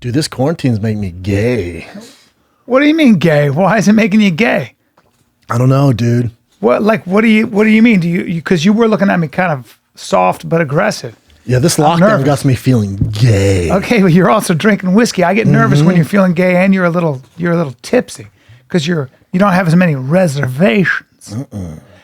Dude, this quarantine's making me gay. What do you mean gay? Why is it making you gay? I don't know, dude. What do you mean? Do you because you were looking at me kind of soft but aggressive. Yeah, this lockdown got me feeling gay. Okay, well, you're also drinking whiskey. I get nervous when you're feeling gay and you're a little tipsy because you don't have as many reservations.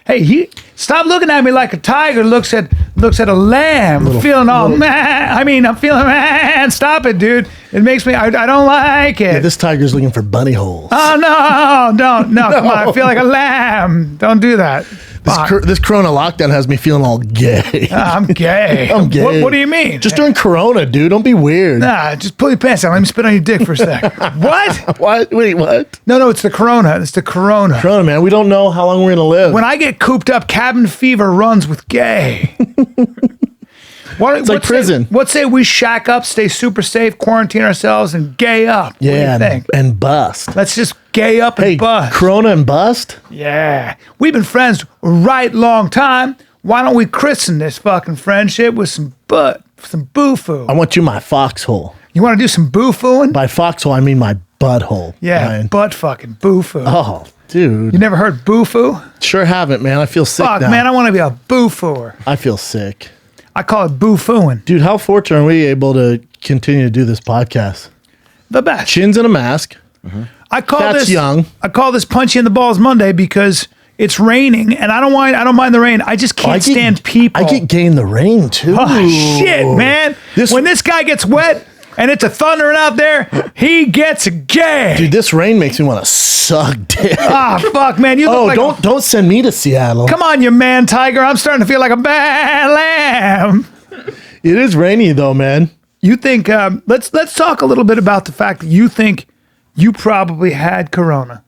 Hey, stop looking at me like a tiger looks at a lamb. I'm feeling I'm feeling mad. Stop it, dude. It makes me. I don't like it. Yeah, this tiger's looking for bunny holes. Oh no! Don't no. Come on, I feel like a lamb. Don't do that. This Corona lockdown has me feeling all gay. I'm gay. I'm gay. What do you mean? Just during Corona, dude. Don't be weird. Nah, just pull your pants down. Let me spit on your dick for a sec. What? What? Wait, what? No, it's the Corona. It's the Corona. Corona, man. We don't know how long we're gonna live. When I get cooped up, cabin fever runs with gay. It's like prison. What say we shack up, stay super safe, quarantine ourselves, and gay up? Yeah, what do you think? And bust. Let's just gay up and bust. Corona and bust? Yeah. We've been friends a right long time. Why don't we christen this fucking friendship with some boo-foo? I want you my foxhole. You want to do some boo-fooing? By foxhole, I mean my butthole. Yeah, Ryan. butt fucking boo-foo. Oh, dude. You never heard boo-foo? Sure haven't, man. I feel sick now. Man, I want to be a boo-fooer. I feel sick. I call it boo-fooing. Dude, how fortunate are we able to continue to do this podcast? The best. Chins in a mask. Mm-hmm. I call this Punch You in the Balls Monday because it's raining and I don't mind the rain. I just can't stand people. I get gay in the rain too. Oh shit, man. When this guy gets wet and it's a thundering out there, he gets gay. Dude, this rain makes me want to suck dick. Ah, fuck, man. You look like don't send me to Seattle. Come on, you man tiger. I'm starting to feel like a bad lamb. It is rainy though, man. You think let's talk a little bit about the fact that you think you probably had Corona.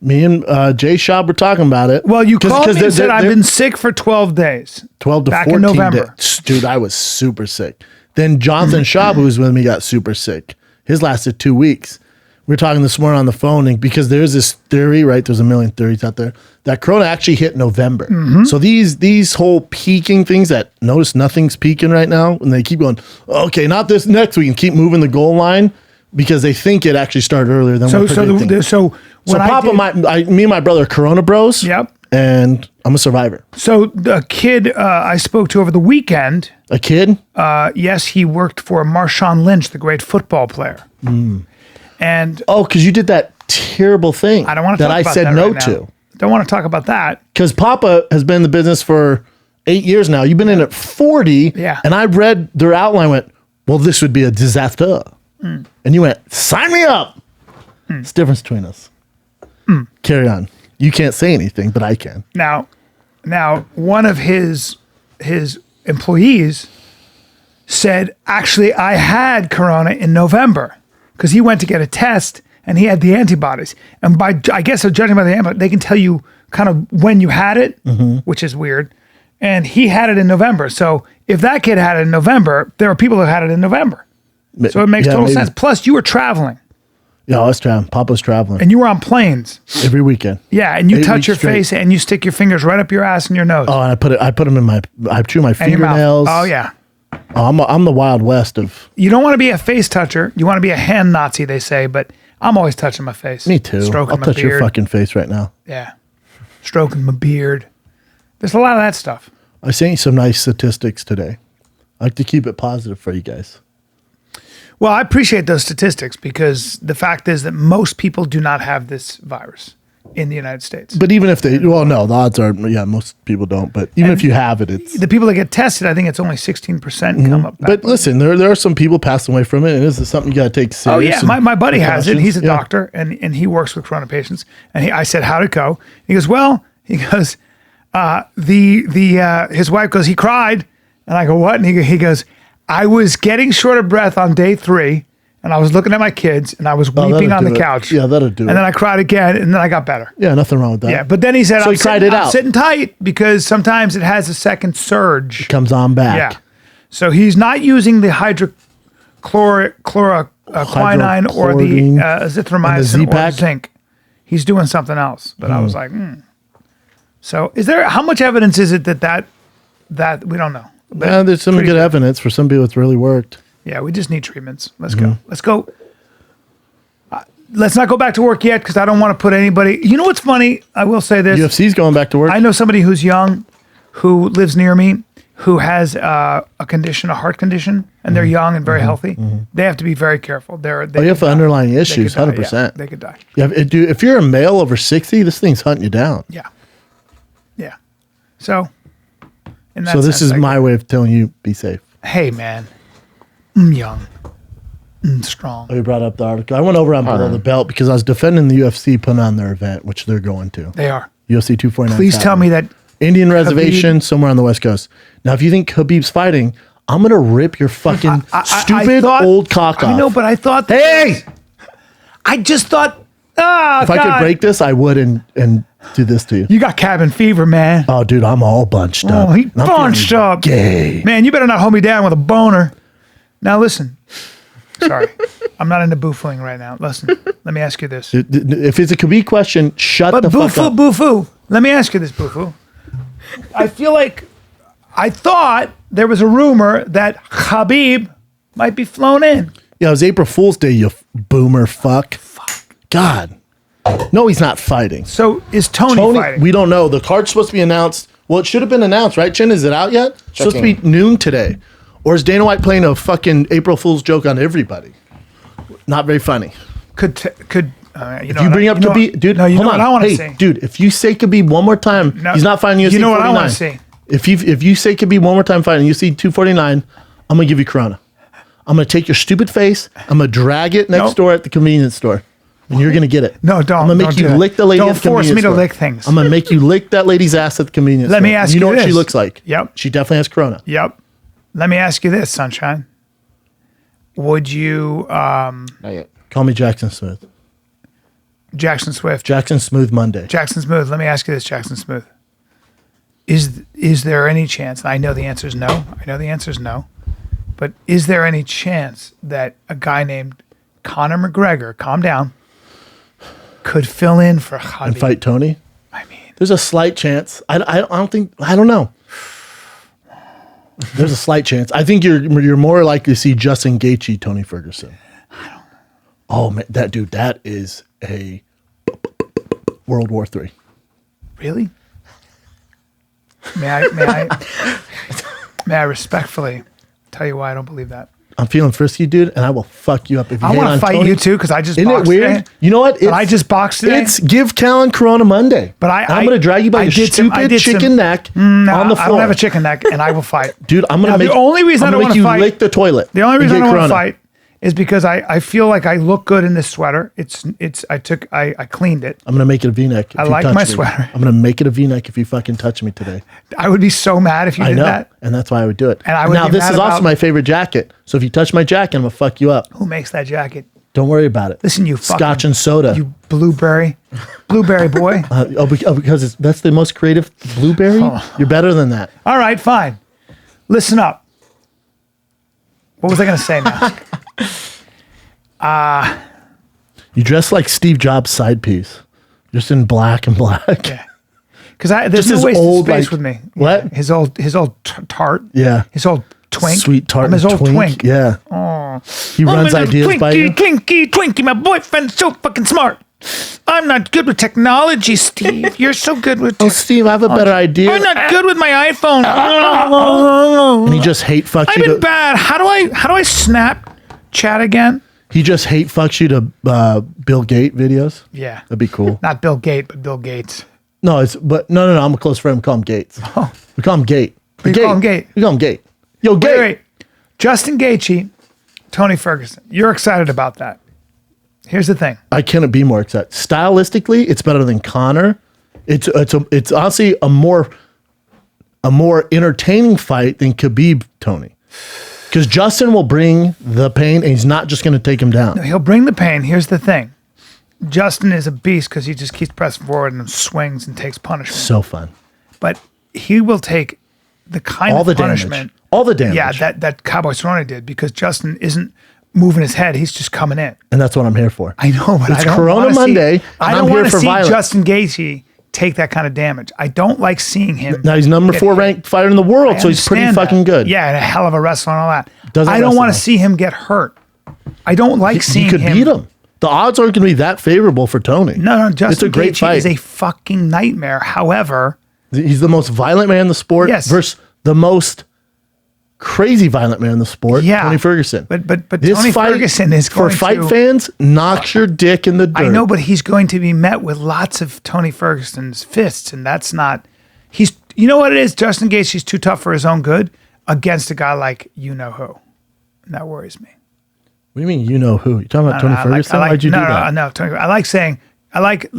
Me and Jay Schaub were talking about it. Well, you called me and said I've been sick for 12 days. 12 to back 14 in November. days. Dude, I was super sick. Then Jonathan Schaub, who was with me, got super sick. His lasted 2 weeks. We were talking this morning on the phone, and because there's this theory, right? There's a million theories out there that Corona actually hit November. Mm-hmm. So these whole peaking things that notice nothing's peaking right now, and they keep going, okay, not this next week, and keep moving the goal line because they think it actually started earlier than we're predicting. So Papa, me and my brother are Corona bros. Yep. And I'm a survivor. So the kid I spoke to over the weekend. A kid? Yes, he worked for Marshawn Lynch, the great football player. Mm. And because you did that terrible thing. I don't want to talk about that. That I said no right to. Don't want to talk about that. Because Papa has been in the business for 8 years now. You've been in it 40. Yeah. And I read their outline, went, well, this would be a disaster. Mm. And you went, sign me up. It's the difference between us. Carry on. You can't say anything, but I can. Now, one of his employees said, actually, I had Corona in November because he went to get a test and he had the antibodies. And I guess judging by the antibodies, they can tell you kind of when you had it, which is weird. And he had it in November. So if that kid had it in November, there are people who had it in November. So it makes total sense. Plus, you were traveling. Yeah, I was traveling. Papa's traveling. And you were on planes. Every weekend. Yeah, and you touch your face and you stick your fingers right up your ass and your nose. Oh, and I put them in I chew my fingernails. Oh, yeah. Oh, I'm the Wild West of... You don't want to be a face toucher. You want to be a hand Nazi, they say, but I'm always touching my face. Me too. Stroking I'll touch your fucking face right now. Yeah. Stroking my beard. There's a lot of that stuff. I sent you some nice statistics today. I like to keep it positive for you guys. Well, I appreciate those statistics because the fact is that most people do not have this virus in the United States. But even if they, well, no, the odds are, yeah, most people don't. But even if you have it, it's... The people that get tested, I think it's only 16% come up. But listen, there are some people passing away from it, and this is something you got to take serious. Oh, yeah. My buddy has it. He's a doctor, and he works with Corona patients. And I said, how'd it go? He goes, his wife goes, he cried. And I go, what? And he goes, I was getting short of breath on day 3, and I was looking at my kids, and I was weeping on the couch. Yeah, that'll do it. And then I cried again, and then I got better. Yeah, nothing wrong with that. Yeah, but then he said, so I'm sitting tight because sometimes it has a second surge. It comes on back. Yeah. So he's not using the hydrochloroquine or the azithromycin or the zinc. He's doing something else. But I was like, So how much evidence is it that we don't know? Yeah, there's some good evidence for some people it's really worked. Yeah, we just need treatments. Let's go. Let's go. Let's not go back to work yet because I don't want to put anybody. You know what's funny? I will say this. UFC's going back to work. I know somebody who's young, who lives near me, who has a condition, a heart condition, and they're young and very healthy. They have to be very careful. They you have underlying issues, 100%. Yeah, they could die. Yeah, dude, if you're a male over 60, this thing's hunting you down. Yeah. Yeah. So, in that So this sense, is my way of telling you, be safe. Hey, man. I'm young. I'm strong. Oh, you brought up the article. I went over on Below the Belt because I was defending the UFC putting on their event, which they're going to. They are. UFC 249. Please tell me that Indian reservation somewhere on the West Coast. Now, if you think Khabib's fighting, I'm going to rip your fucking stupid old cock off. I know, but I thought... Hey! I just thought... If I could break this, I would and do this to you. You got cabin fever, man. Oh, dude, I'm all bunched up. Oh, he bunched up. Gay. Man, you better not hold me down with a boner. Now, listen. Sorry. I'm not into boofooing right now. Listen, let me ask you this. If it's a Khabib question, shut the fuck up. Boofoo. Let me ask you this, boofoo. I feel like I thought there was a rumor that Khabib might be flown in. Yeah, it was April Fool's Day, you boomer fuck. God. No, he's not fighting. So is Tony fighting? We don't know. The card's supposed to be announced. Well, it should have been announced, right, Chin? Is it out yet? It's supposed to be noon today. Or is Dana White playing a fucking April Fool's joke on everybody? Not very funny. If you bring up Khabib, dude, no, you know hold what on. I want to Hey, see. dude, if you say Khabib one more time, he's not fighting UFC 249. You know what I want to see? If you say Khabib one more time fighting UFC 249, I'm going to give you Corona. I'm going to take your stupid face. I'm going to drag it next door at the convenience store. And you're going to get it. No, don't. I'm going to make you lick the lady at the convenience store. Don't force me to lick things. I'm going to make you lick that lady's ass at the convenience store. Let me ask you know this. What she looks like. Yep. She definitely has Corona. Yep. Let me ask you this, Sunshine. Would you... Not yet. Call me Jackson Smooth. Jackson Swift. Jackson Smooth Monday. Jackson Smooth. Let me ask you this, Jackson Smooth. Is there any chance, and I know the answer is no. I know the answer is no. But is there any chance that a guy named Conor McGregor, calm down, could fill in for Khabib? And fight Tony? I mean... There's a slight chance. I don't know. There's a slight chance. I think you're more likely to see Justin Gaethje, Tony Ferguson. I don't know. Oh man, that is a World War III. Really? May I respectfully tell you why I don't believe that? I'm feeling frisky, dude, and I will fuck you up if you I want to fight you too because I just Isn't boxed it weird? today. You know what? I just boxed today. It's give Callan Corona Monday. But I'm going to drag you by your stupid chicken neck on the floor. I don't have a chicken neck, and I will fight. Dude, I'm going to make the only reason I don't want to fight. Lick the toilet. The only reason I don't want to fight is because I feel like I look good in this sweater. I cleaned it. I'm going to make it a V-neck. I like my sweater. I'm going to make it a V-neck if you fucking touch me today. I would be so mad if you did that. And that's why I would do it. And I would now, be this mad is also about- my favorite jacket. So if you touch my jacket, I'm going to fuck you up. Who makes that jacket? Don't worry about it. Listen, you fucking... Scotch and soda. You blueberry boy. Because that's the most creative blueberry? Oh. You're better than that. All right, fine. Listen up. What was I going to say now? You dress like Steve Jobs' side piece. Just in black and black. Yeah. Because there's Just no his wasted old, space like- with me. What? His old tart. Yeah. His old twink. Sweet tart. I'm his old twink. Yeah. Oh. He runs ideas by you. Twinkie. My boyfriend's so fucking smart. I'm not good with technology, Steve. You're so good with Oh, Steve, I have a better idea. I'm not good with my iPhone. And he just hate fucks I've you been to... bad. How do I Snapchat again? He just hate fucks you to Bill Gates videos. Yeah. That'd be cool. Not Bill Gates, but Bill Gates. No, no. I'm a close friend. We call him Gates. Oh. We call him Gate. You call him Gate? We call him Gate. Yo, Gate. Wait. Justin Gaethje, Tony Ferguson. You're excited about that. Here's the thing. I cannot be more excited. Stylistically, it's better than Conor. It's honestly a more entertaining fight than Khabib Tony. Because Justin will bring the pain, and he's not just going to take him down. He'll bring the pain. Here's the thing. Justin is a beast because he just keeps pressing forward and swings and takes punishment. So fun. But he will take the kind of punishment. All the damage. Yeah, that Cowboy Cerrone did because Justin isn't moving his head. He's just coming in. And that's what I'm here for. I know, but It's I don't Corona wanna Monday, See, I and don't I'm here want to for see violence. Justin Gaethje take that kind of damage. I don't like seeing him. Now he's number 4 ranked fighter in the world, so he's pretty understand fucking that. good. Yeah, and a hell of a wrestler and all that. I don't want to see. see him get hurt. I don't like seeing He could beat him. The odds aren't going to be that favorable for Tony. No, Justin it's a great Gaethje fight. is a fucking nightmare. However, he's the most violent man in the sport versus the most crazy violent man in the sport, Tony Ferguson. But Tony Ferguson is going for fight fans, knocks your dick in the dirt. I know, but he's going to be met with lots of Tony Ferguson's fists, and that's not. You know what it is? Justin Gaethje's too tough for his own good against a guy like you know who. And that worries me. What do you mean you know who? You talking about Tony Ferguson? Why'd you do that? No, Tony. I like saying. I like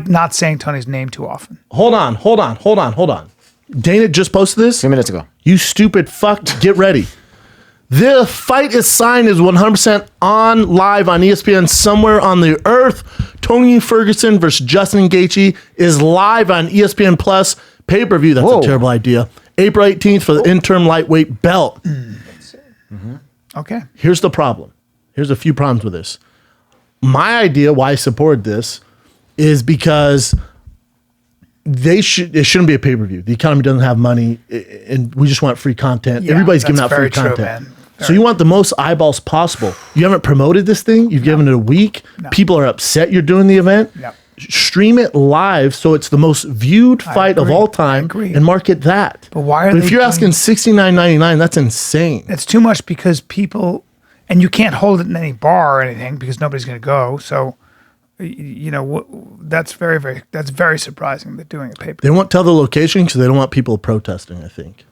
not saying Tony's name too often. Hold on. Dana just posted this 2 minutes ago. You stupid fuck. Get ready. The fight is signed is 100% on live on ESPN somewhere on the earth. Tony Ferguson versus Justin Gaethje is live on ESPN Plus pay-per-view. That's a terrible idea. April 18th for the interim lightweight belt. Okay. Here's the problem. Here's a few problems with this. My idea why I support this is because it shouldn't be a pay-per-view. The economy doesn't have money, and we just want free content. Everybody's giving out free content. So you want the most eyeballs possible. You haven't promoted this thing. You've given it a week. No. People are upset you're doing the event. No. Stream it live so it's the most viewed fight of all time and market that. But why are if you're asking $69.99, that's insane. It's too much because people, and you can't hold it in any bar or anything because nobody's going to go. So, that's very surprising. They're doing a paper. They won't tell the location because they don't want people protesting, I think.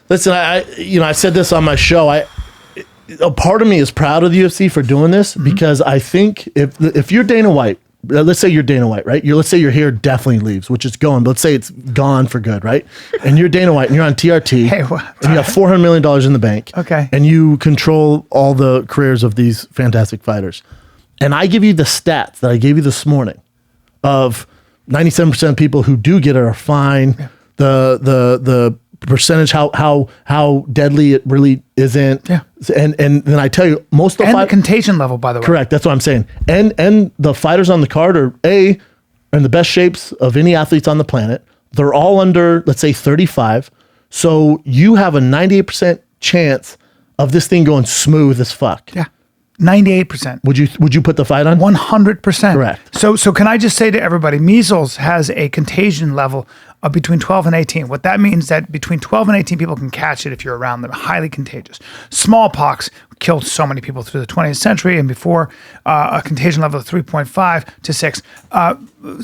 Listen, I said this on my show. A part of me is proud of the UFC for doing this because I think if you're Dana White, let's say you're Dana White, right? Let's say your hair definitely leaves, which is going, but let's say it's gone for good, right? And you're Dana White and you're on TRT and you have $400 million in the bank. Okay. And you control all the careers of these fantastic fighters. And I give you the stats that I gave you this morning of 97% of people who do get it are fine. Yeah. The percentage how deadly it really isn't. Yeah. And then I tell you most of the contagion level, by the way. Correct. That's what I'm saying. And the fighters on the card are in the best shapes of any athletes on the planet. They're all under, let's say, 35. So you have a 98% chance of this thing going smooth as fuck. Yeah. 98%. Would you put the fight on? 100%. Correct. So can I just say to everybody, measles has a contagion level of between 12 and 18. What that means that between 12 and 18 people can catch it if you're around them. Highly contagious. Smallpox killed so many people through the 20th century and before, a contagion level of 3.5 to 6.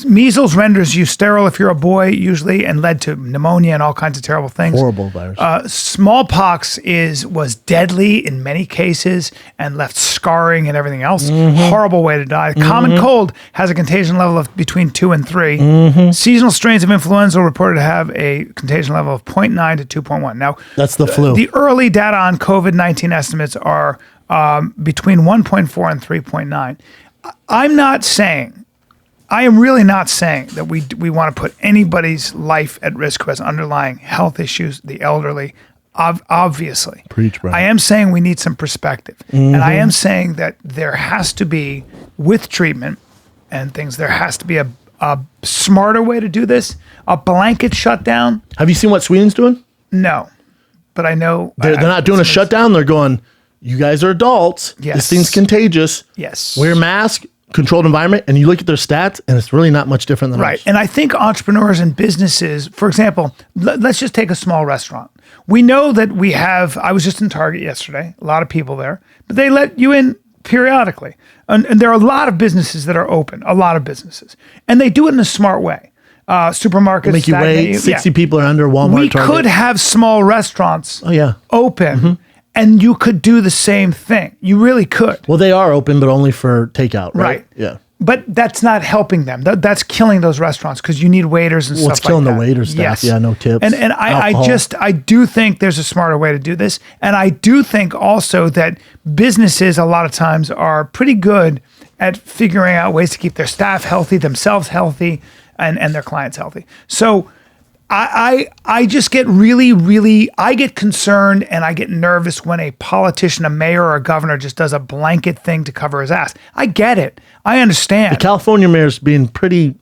Measles renders you sterile if you're a boy usually and led to pneumonia and all kinds of terrible things. Horrible virus. Smallpox was deadly in many cases and left scarring and everything else. Horrible way to die. Common cold has a contagion level of between 2 and 3. Seasonal strains of influenza are reported to have a contagion level of 0.9 to 2.1. Now, that's the flu. The early data on COVID-19 estimates are between 1.4 and 3.9. I am really not saying that we want to put anybody's life at risk who has underlying health issues, the elderly, obviously. Preach, Bryan. I am saying we need some perspective. And I am saying that there has to be, with treatment and things, there has to be a smarter way to do this. A blanket shutdown. Have you seen what Sweden's doing? No. But I know. They're not doing a shutdown. They're going, you guys are adults. Yes. This thing's contagious. Yes. Wear a mask, controlled environment, and you look at their stats, and it's really not much different than ours. And I think entrepreneurs and businesses, for example, let's just take a small restaurant. We know that I was just in Target yesterday, a lot of people there, but they let you in periodically. And there are a lot of businesses that are open, a lot of businesses. And they do it in a smart way. Supermarkets. Make you wait, 60 people are under Walmart, We Target. could have small restaurants open. And you could do the same thing. You really could. Well, they are open, but only for takeout, right? Yeah. But that's not helping them. That's killing those restaurants because you need waiters and stuff like that. It's killing the waiter staff. Yes. Yeah, no tips. And I do think there's a smarter way to do this. And I do think also that businesses a lot of times are pretty good at figuring out ways to keep their staff healthy, themselves healthy, and their clients healthy. So I just get I get concerned and I get nervous when a politician, a mayor or a governor just does a blanket thing to cover his ass. I get it. I understand. The California mayor's being pretty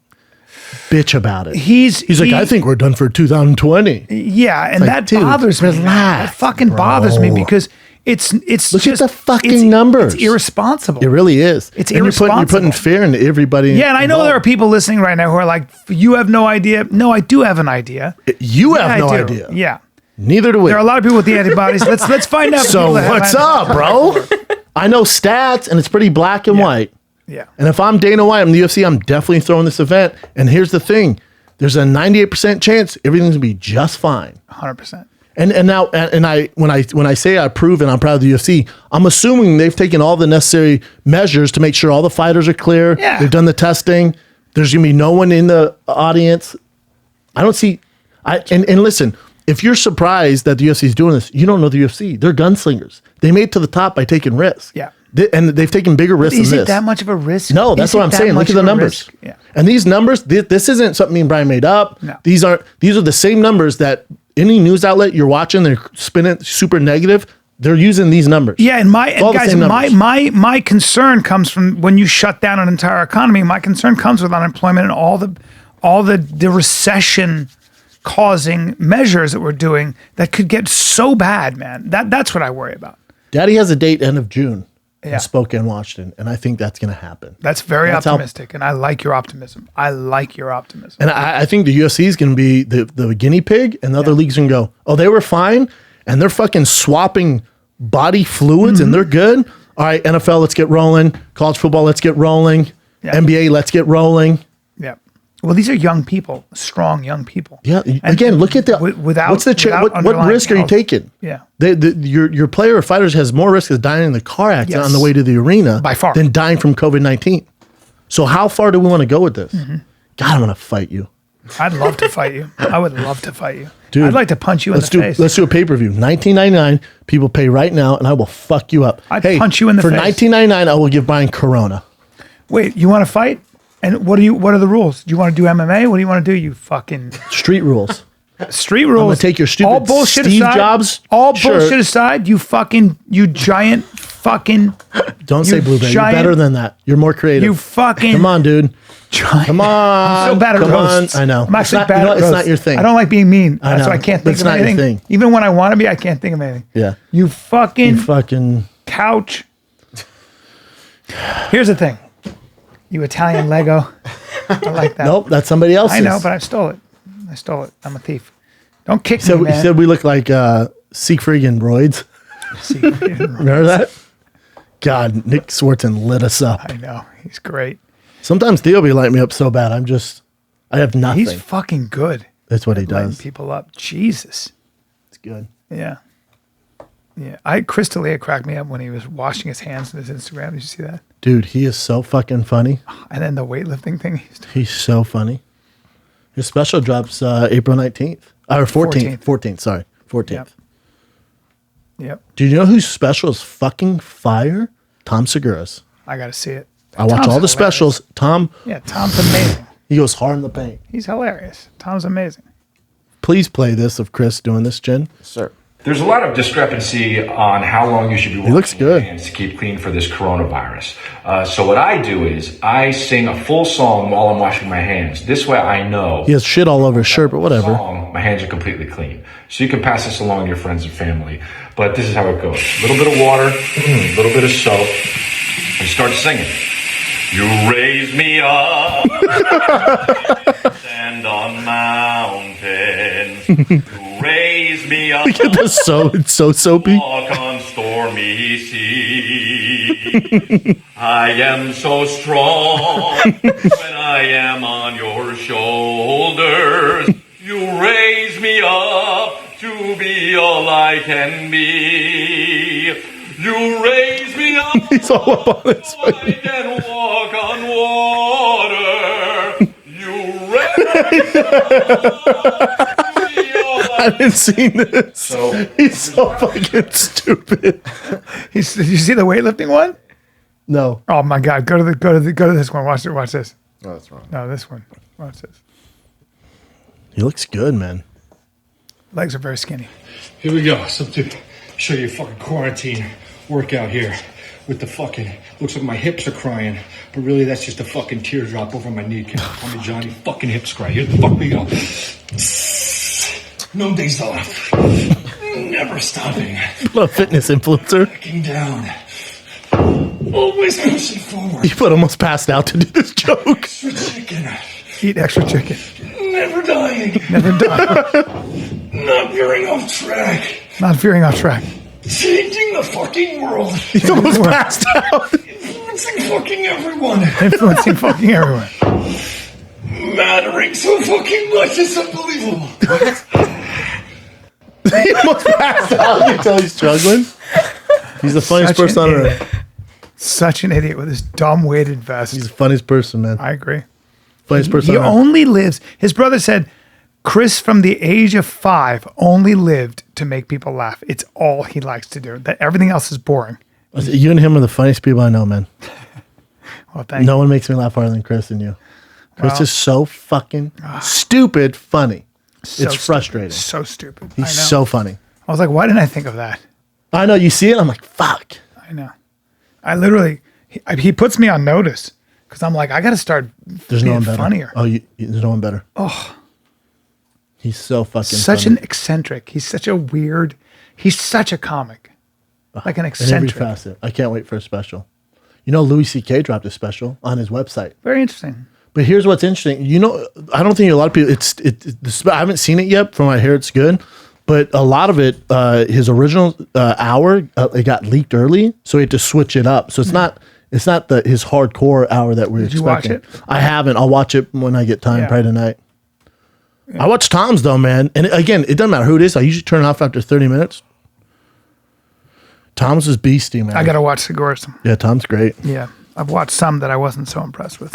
bitch about it. He's like, I think we're done for 2020. Yeah, and like, that dude, bothers me. relax, That fucking bothers me because it's Look just at the fucking numbers. It's irresponsible. It really is. It's and irresponsible. You're putting fear into everybody. Yeah, and I know there are people listening right now who are like, "You have no idea." No, I do have an idea. You have no idea. Yeah. Neither do we. There are a lot of people with the antibodies. Let's find out. So what's up, bro? I know stats, and it's pretty black and white. Yeah. And if I'm Dana White, I'm the UFC, I'm definitely throwing this event. And here's the thing: there's a 98% chance everything's gonna be just fine. 100%. And now when I say I approve and I'm proud of the UFC, I'm assuming they've taken all the necessary measures to make sure all the fighters are clear. Yeah. They've done the testing. There's gonna be no one in the audience. I don't see. And listen, if you're surprised that the UFC is doing this, you don't know the UFC. They're gunslingers. They made it to the top by taking risks. Yeah. And they've taken bigger risks than this. Is it that much of a risk? No, that's what I'm saying. Look at the numbers. Yeah. And these numbers, this isn't something me and Bryan made up. No. These are the same numbers that any news outlet you're watching, they're spinning super negative. They're using these numbers. Yeah, and my concern comes from when you shut down an entire economy. My concern comes with unemployment and all the recession causing measures that we're doing that could get so bad, man. That's what I worry about. Daddy has a date end of June Yeah. in Spokane, Washington, and I think that's going to happen. That's very optimistic, and I like your optimism. And I think the UFC is going to be the guinea pig, and the other leagues going to go, oh, they were fine, and they're fucking swapping body fluids, and they're good. All right, NFL, let's get rolling. College football, let's get rolling. Yeah. NBA, let's get rolling. Yeah. Well, these are young people, strong young people. Yeah. And again, look at the without what's the what risk are you taking? Yeah. Your player or fighters has more risk of dying in the car accident on the way to the arena by far than dying from COVID-19. So how far do we want to go with this? God, I'm gonna fight you. I'd love to fight you. I would love to fight you. Dude, I'd like to punch you in the face. Let's do a pay-per-view. $19.99. People pay right now, and I will fuck you up. I'd punch you in the face. For $19.99, I will give Bryan Corona. Wait, you want to fight? And what are the rules? Do you want to do MMA? What do you want to do? You fucking street rules. Street rules. I'm gonna take your stupid all bullshit Steve aside, Jobs. All bullshit aside, you giant fucking. Don't say blueberry. You're better than that. You're more creative. You fucking. Come on, dude. Giant. Come on. I'm so bad at roasts. I know. I'm actually bad at roasts. It's not your thing. I don't like being mean. I know. So I can't think It's of not your anything. thing. Even when I want to be, I can't think of anything. Yeah. You fucking couch. Here's the thing. You Italian Lego. I like that. Nope, that's somebody else's. I know, but I stole it. I'm a thief. Don't kick me, man. He said we look like Siegfried and Roids. Remember that? God, Nick Swartzen lit us up. I know. He's great. Sometimes Theo be lighting me up so bad. I have nothing. He's fucking good. That's what he Lighting does. people up. Jesus. It's good. Yeah. Yeah. Chris D'Elia cracked me up when he was washing his hands in his Instagram. Did you see that? Dude, he is so fucking funny. And then the weightlifting thing. He's so funny. His special drops April 19th. Or 14th. 14th, sorry. 14th. Yep. Do you know whose special is fucking fire? Tom Segura's. I got to see it. I watch all the specials. Tom. Yeah, Tom's amazing. He goes hard in the paint. He's hilarious. Tom's amazing. Please play this of Chris doing this, Jen. Sir. There's a lot of discrepancy on how long you should be washing your hands to keep clean for this coronavirus. So what I do is I sing a full song while I'm washing my hands. This way I know. He has shit all over his shirt, but whatever. My hands are completely clean. So you can pass this along to your friends and family. But this is how it goes. A little bit of water, a little bit of soap, and start singing. You raise me up, stand on mountains. You raise me up. Look at this, it's so soapy. Walk on stormy sea. I am so strong when I am on your shoulders. You raise me up to be all I can be. You raise me up. He's all up on his so I can walk on water. You raise me up. I haven't seen this. He's so fucking stupid. Did you see the weightlifting one? No. Oh my God! Go to this one. Watch it. Watch this. Oh, that's wrong. No, this one. Watch this. He looks good, man. Legs are very skinny. Here we go. So to show you a fucking quarantine workout here. with the fucking, looks like my hips are crying, but really that's just a fucking teardrop over my kneecap. Call me Johnny, fucking hips cry. Here the fuck we go. No days off. Never stopping. Little fitness influencer. Backing down. Always pushing forward. You put almost passed out to do this joke. Extra chicken. Eat extra chicken. Never dying. Never done. Not veering off track. Not veering off track. Changing the fucking world. He's almost passed out. Influencing fucking everyone. Influencing fucking everyone. Mattering so fucking much, it's unbelievable. He almost passed out. You can tell he's struggling. He's the funniest Such person an on idiot. earth. Such an idiot with his dumb weighted vest. He's the funniest person, man. I agree. Funniest person He on earth. only lives. His brother said, Chris, from the age of 5, only lived to make people laugh. It's all he likes to do. That everything else is boring. I said, you and him are the funniest people I know, man. Well, thank No one makes me laugh harder than Chris and you. Chris Well, is so fucking stupid funny. So It's stupid. frustrating. So stupid. He's I know. so funny. I was like, why didn't I think of that? I know, you see it, I'm like, fuck. I know. I literally, he puts me on notice because I'm like, I got to start There's being no one better. funnier. Oh, there's no one better. Oh. He's so fucking Such funny. an eccentric. He's such a weird, he's such a comic. Like an In every eccentric. facet. I can't wait for a special. You know, Louis C.K. dropped a special on his website. Very interesting. But here's what's interesting. You know, I don't think a lot of people. I haven't seen it yet. From what I hear, it's good. But a lot of it, his original hour, it got leaked early, so he had to switch it up. So it's not his hardcore hour that we're Did you expecting. watch it? I haven't. I'll watch it when I get time, Yeah. probably tonight. I watch Tom's though, man. And again, it doesn't matter who it is. I usually turn it off after 30 minutes. Tom's is beastie, man. I got to watch Segura's. Yeah, Tom's great. Yeah. I've watched some that I wasn't so impressed with.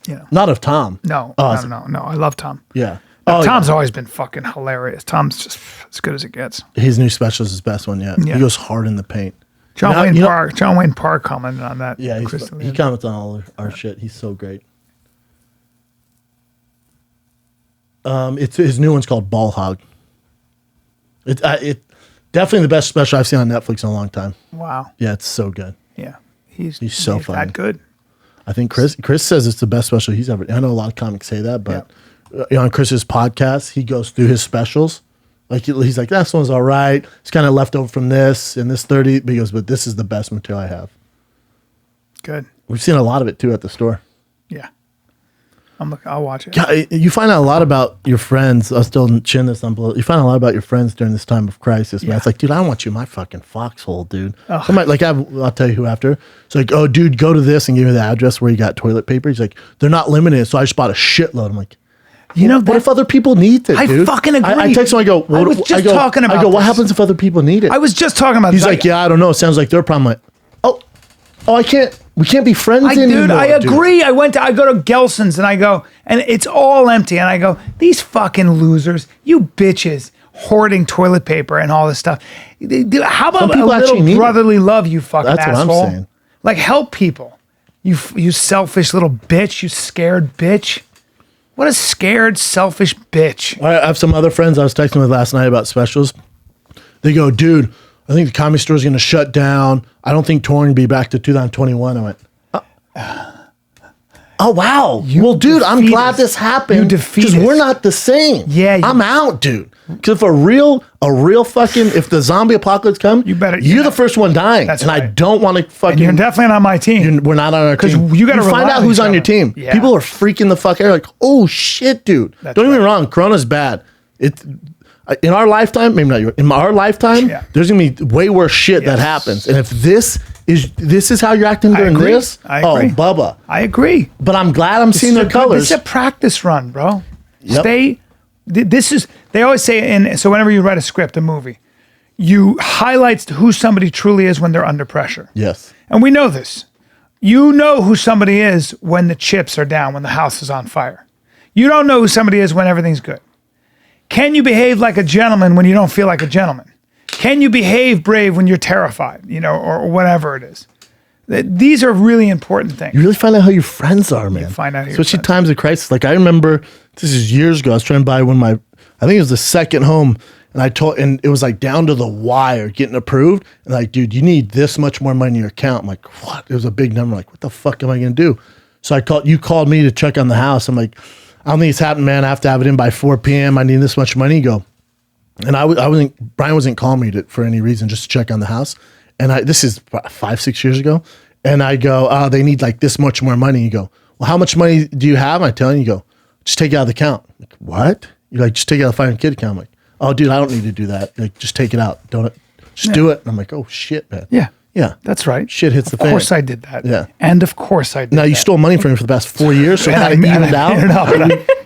You know. Not of Tom. No, Oh, no. I love Tom. Yeah. Tom's always been fucking hilarious. Tom's just as good as it gets. His new special is his best one yet. Yeah. He goes hard in the paint. John You know- Wayne Parr commented on that. Yeah, Crystal he Inn. comments on all our shit. He's so great. It's his new one's called Ball Hog. It definitely the best special I've seen on Netflix in a long time. Wow. Yeah, it's so good. Yeah. He's so funny. that good. I think Chris says it's the best special he's ever. I know a lot of comics say that, but on Chris's podcast, he goes through his specials. Like he's like, this one's all right. It's kind of left over from this and this 30. But he goes, but this is the best material I have. Good. We've seen a lot of it too at the store. Yeah. I'll watch it. Yeah, you find out a lot about your friends. I'll still chin this on below. You find out a lot about your friends during this time of crisis, man. Yeah. It's like, dude, I don't want you in my fucking foxhole, dude. Somebody, like, I'll tell you who after. It's like, oh, dude, go to this and give me the address where you got toilet paper. He's like, they're not limited, so I just bought a shitload. I'm like, You know, what if other people need it, I dude? fucking agree. I text him, I go, I was just talking about I go, what this. happens if other people need it? I was just talking about He's that. like, yeah, I don't know. It sounds like their problem. I'm like, we can't be friends anymore. Dude, I dude. agree. I go to Gelson's and I go, and it's all empty. And I go, these fucking losers, you bitches, hoarding toilet paper and all this stuff. How about a people actually little need it. brotherly love, you fucking That's what I'm asshole? saying. Like, help people. You selfish little bitch. You scared bitch. What a scared, selfish bitch. I have some other friends I was texting with last night about specials. They go, dude, I think the Comedy Store is going to shut down. I don't think touring will be back to 2021. I went, oh, wow. Well, dude, I'm defeat glad us. this happened. You defeat because we're us. not the same. Yeah, I'm out, dude. Because if a real fucking, if the zombie apocalypse comes, you're the first one dying. That's and I right. don't want to fucking. And you're definitely not on my team. We're not on our team. you gotta find rely out on who's each on your other. team. Yeah. People are freaking the fuck out. Like, oh shit, dude. That's Don't get me right. wrong. Corona's bad. In our lifetime, maybe not your. In our lifetime, Yeah. there's gonna be way worse shit that Yes. happens. And if this is how you're acting during agree. this, I agree. oh Bubba. I agree. But I'm glad I'm seeing their colors. This is a practice run, bro. Yep. They always say, so whenever you write a script, a movie, you highlight who somebody truly is when they're under pressure. Yes. And we know this. You know who somebody is when the chips are down, when the house is on fire. You don't know who somebody is when everything's good. Can you behave like a gentleman when you don't feel like a gentleman? Can you behave brave when you're terrified, or whatever it is? These are really important things. You really find out how your friends are, man. find out who your Especially friends times of crisis. Like I remember, this is years ago. I was trying to buy I think it was the second home, and it was like down to the wire getting approved. And like, dude, you need this much more money in your account. I'm like, what? It was a big number. Like, what the fuck am I going to do? So you called me to check on the house. I'm like, I don't think it's happening, man. I have to have it in by 4 p.m. I need this much money. Go. And Bryan wasn't calling me for any reason, just to check on the house. And this is 5-6 years ago. And I go, they need like this much more money. You go, well, how much money do you have? I tell you, go, just take it out of the account. I'm like, what? You're like, just take it out of the Fire and Kid account. I'm like, oh, dude, I don't need to do that. Like, just take it out. Just do it. And I'm like, oh shit, man. Yeah. Yeah. That's right. Shit hits the fan. Of course I did that. Yeah. And of course I did Now, you that. stole money from me for the past 4 years, so it kind of evened out.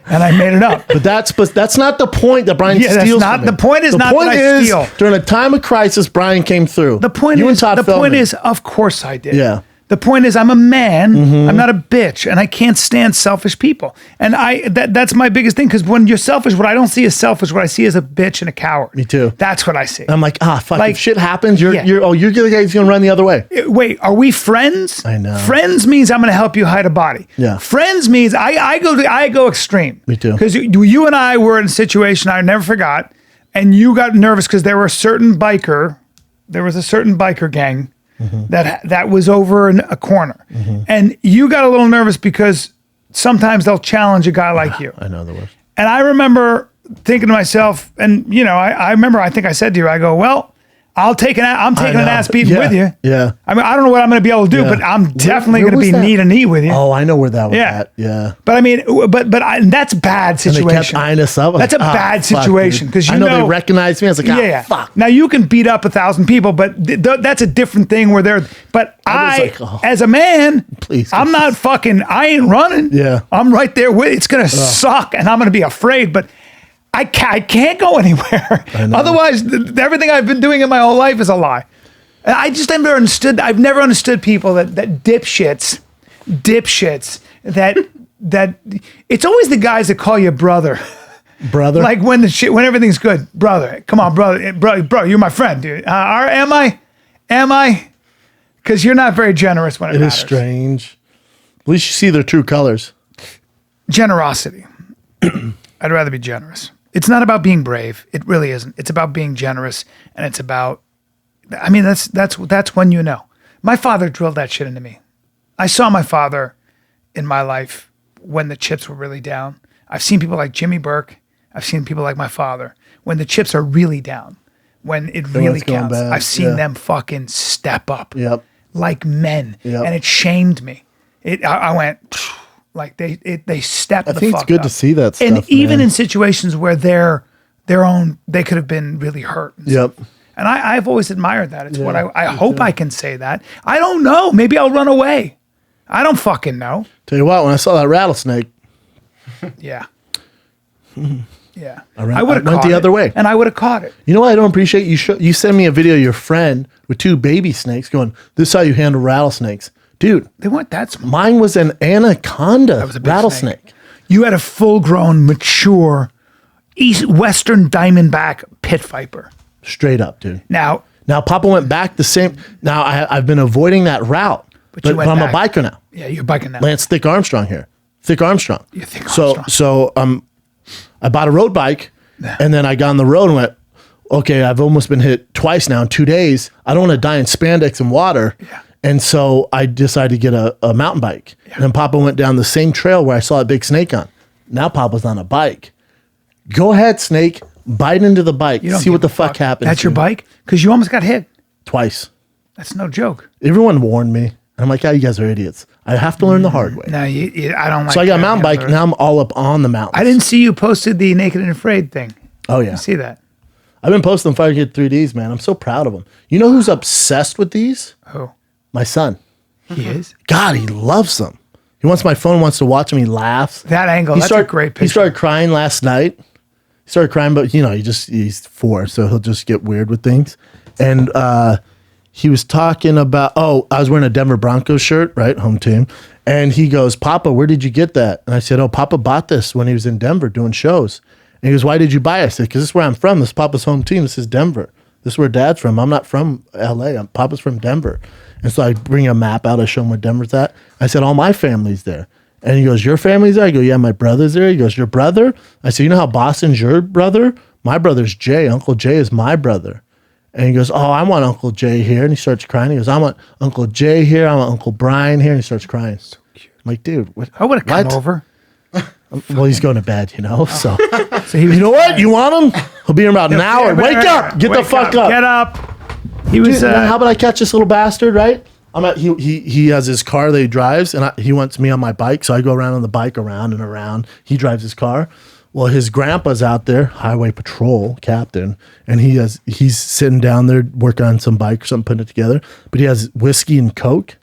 And I made it up. But that's not the point that Bryan steals that's not, from me. the point is not that I steal. During a time of crisis, Bryan came through. The point is, of course I did. Yeah. The point is, I'm a man. I'm not a bitch, and I can't stand selfish people. And that's my biggest thing, because when you're selfish, what I don't see as selfish, what I see is a bitch and a coward. Me too. That's what I see. I'm like, fuck. Like, if shit happens, you're the guy who's gonna run the other way. Wait, are we friends? I know. Friends means I'm going to help you hide a body. Yeah. Friends means I go extreme. Me too. Because you and I were in a situation I never forgot, and you got nervous because there was a certain biker gang that was over in a corner, and you got a little nervous because sometimes they'll challenge a guy like you. I know the worst. And I remember thinking to myself, and I remember, I think I said to you, I go, well, I'm taking an ass beating with you. Yeah. I mean, I don't know what I'm going to be able to do, but I'm definitely going to be knee to knee with you. Oh, I know where that was at. Yeah. But I mean, that's bad situation. And they kept eyeing us up. That's a bad situation, because I know they recognized me. I was like, fuck. Now you can beat up 1,000 people, but that's a different thing where they're. But as a man, I'm not fucking. I ain't running. Yeah. I'm right there with. It's gonna suck, and I'm gonna be afraid, but. I can't go anywhere. Otherwise, everything I've been doing in my whole life is a lie. And I just never understood. I've never understood people that dipshits, that it's always the guys that call you brother. Brother? Like when everything's good. Brother. Come on, brother. Bro, you're my friend, dude. Am I? Because you're not very generous when it matters. It is strange. At least you see their true colors. Generosity. I'd rather be generous. It's not about being brave. It really isn't. It's about being generous, and it's about. I mean, that's when you know. My father drilled that shit into me. I saw my father in my life when the chips were really down. I've seen people like Jimmy Burke. I've seen people like my father when the chips are really down, when it really counts. I've seen them fucking step up, like men, and it shamed me. I went. Like they stepped the fuck up. I think it's good to see that stuff. And even in situations where they could have been really hurt. And And I've always admired that. It's what I hope I can say that. I don't know. Maybe I'll run away. I don't fucking know. Tell you what, when I saw that rattlesnake. Yeah. I would have went the other way. And I would have caught it. You know what I don't appreciate? You send me a video of your friend with 2 baby snakes going, this is how you handle rattlesnakes. Dude, they weren't that small. Mine was an anaconda rattlesnake. Snake. You had a full-grown, mature, Western Diamondback pit viper. Straight up, dude. Now Papa went back the same. Now I've been avoiding that route, but I'm a biker now. Yeah, you're biking now. Lance Thick Armstrong here. Thick Armstrong. You're Thick Armstrong. So I bought a road bike, and then I got on the road and went, okay, I've almost been hit twice now in 2 days. I don't want to die in spandex and water. Yeah. And so I decided to get a mountain bike. Yeah. And then Papa went down the same trail where I saw a big snake on. Now Papa's on a bike. Go ahead, snake. Bite into the bike. See what the fuck happens. That's your bike? Because you almost got hit. Twice. That's no joke. Everyone warned me. And I'm like, you guys are idiots. I have to learn the hard way. No, I don't like. So I got a mountain bike. Now I'm all up on the mountains. I didn't see you posted the Naked and Afraid thing. Oh, yeah. I see that. I've been posting Fire Kid 3Ds, man. I'm so proud of them. You know who's obsessed with these? Who? My son. He is? God, he loves them. He wants my phone, wants to watch them. He laughs. That angle, that's a great picture. He started crying last night. He started crying, but he's 4, so he'll just get weird with things. And he was talking about, I was wearing a Denver Broncos shirt, right? Home team. And he goes, Papa, where did you get that? And I said, Papa bought this when he was in Denver doing shows. And he goes, why did you buy it? I said, because this is where I'm from. This is Papa's home team. This is Denver. This is where Dad's from. I'm not from LA. Papa's from Denver. And so I bring a map out. I show him where Denver's at. I said, all my family's there. And he goes, your family's there? I go, yeah, my brother's there. He goes, your brother? I said, you know how Boston's your brother? my brother's Jay. Uncle Jay is my brother. And he goes, oh, I want Uncle Jay here. And he starts crying. He goes, I want Uncle Jay here. I want Uncle Bryan here. And he starts crying. So cute. I'm like, dude, what? I would have come over. Well, he's going to bed, So, So he was you know what? You want him? He'll be in about an hour. Wake up. Get the fuck up. Get up. He was. Dude, how about I catch this little bastard, right? He has his car that he drives, and he wants me on my bike, so I go around on the bike around and around. He drives his car. Well, his grandpa's out there, highway patrol captain, and he's sitting down there working on some bike or something, putting it together. But he has whiskey and Coke,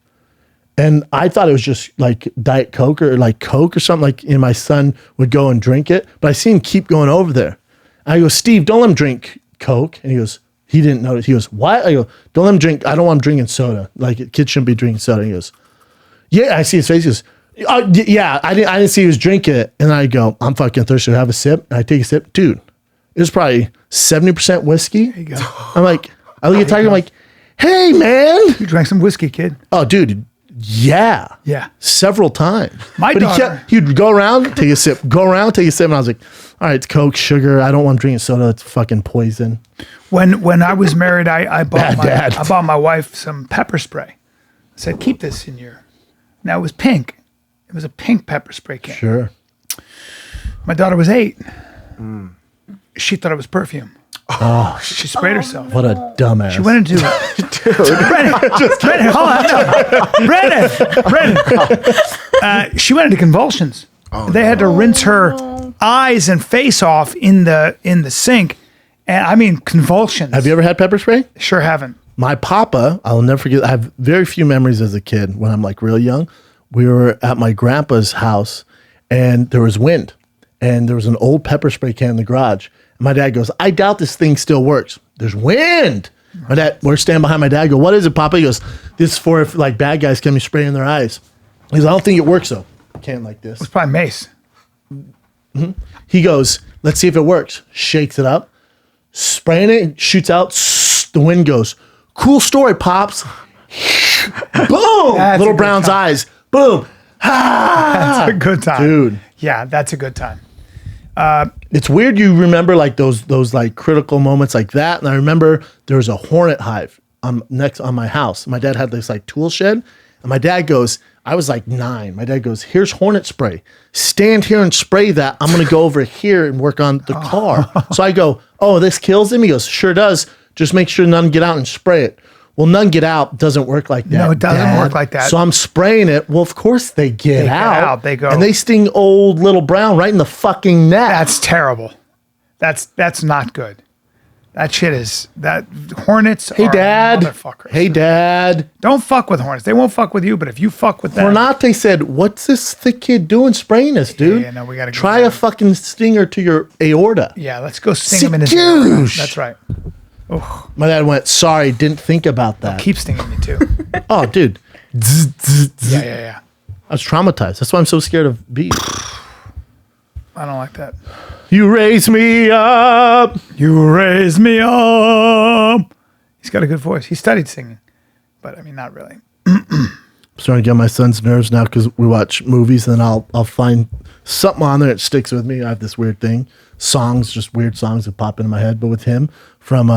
and I thought it was just like Diet Coke or like Coke or something. Like, and my son would go and drink it, but I see him keep going over there. And I go, Steve, don't let him drink Coke, and he goes. He didn't notice. He goes, what? I go, don't let him drink. I don't want him drinking soda. Like, kids shouldn't be drinking soda. And he goes, yeah. I see his face. He goes, yeah. I didn't see he was drinking it. And I go, I'm fucking thirsty. Have a sip. And I take a sip. Dude, it was probably 70% whiskey. There you go. I'm like, I look at Tiger. I'm like, hey, man. You drank some whiskey, kid. Oh, dude. Yeah. Yeah. Several times. My daughter. He'd go around, take a sip, go around, take a sip. And I was like, all right, it's Coke, sugar. I don't want him drinking soda. It's fucking poison. When I was married, I bought Bad dad. I bought my wife some pepper spray. I said, keep this in your. Now it was pink. It was a pink pepper spray can. Sure. My daughter was 8. She thought it was perfume. Oh, She sprayed herself. what a dumbass. She went into Brennan, hold on. Brennan. She went into convulsions. They had to rinse her eyes and face off in the sink. And I mean, convulsions. Have you ever had pepper spray? Sure haven't. My papa, I'll never forget. I have very few memories as a kid when I'm like real young. We were at my grandpa's house and there was wind and there was an old pepper spray can in the garage. And my dad goes, I doubt this thing still works. There's wind. My dad, we're standing behind my dad. I go, what is it, Papa? He goes, this is for if like bad guys come and spray in their eyes. He goes, I don't think it works though. Can like this. It's probably mace. He goes, let's see if it works. Shakes it up, spraying it, shoots out. The wind goes. Cool story, Pops. Boom! That's Little a good Brown's time. eyes. Boom. That's a good time. Dude. Yeah, that's a good time. It's weird you remember like those like critical moments like that. And I remember there was a hornet hive next on my house. My dad had this like tool shed. And my dad goes, I was like 9. My dad goes, here's hornet spray. Stand here and spray that. I'm going to go over here and work on the car. So I go, oh, this kills him? He goes, sure does. Just make sure none get out and spray it. Well, none get out doesn't work like that. No, it doesn't Dad. work like that. So I'm spraying it. Well, of course they get out. They go. And they sting old little Brown right in the fucking neck. That's terrible. That's not good. That shit is that hornets. Hey, are Dad. motherfuckers. Hey, Dad. Don't fuck with hornets. They won't fuck with you, but if you fuck with them, Renate said, what's this thick kid doing spraying us, dude? yeah, no, we gotta go try down. a fucking stinger to your aorta. yeah, let's go sting him in his. Sikoosh. That's right. My dad went, sorry, didn't think about that. Keep stinging me too. Oh, dude. Yeah. I was traumatized. That's why I'm so scared of bees. I don't like that. You raise me up. You raise me up. He's got a good voice. He studied singing, but I mean, not really. I'm starting to get my son's nerves now because we watch movies and then I'll find something on there that sticks with me. I have this weird thing. Songs, just weird songs that pop into my head. But with him, from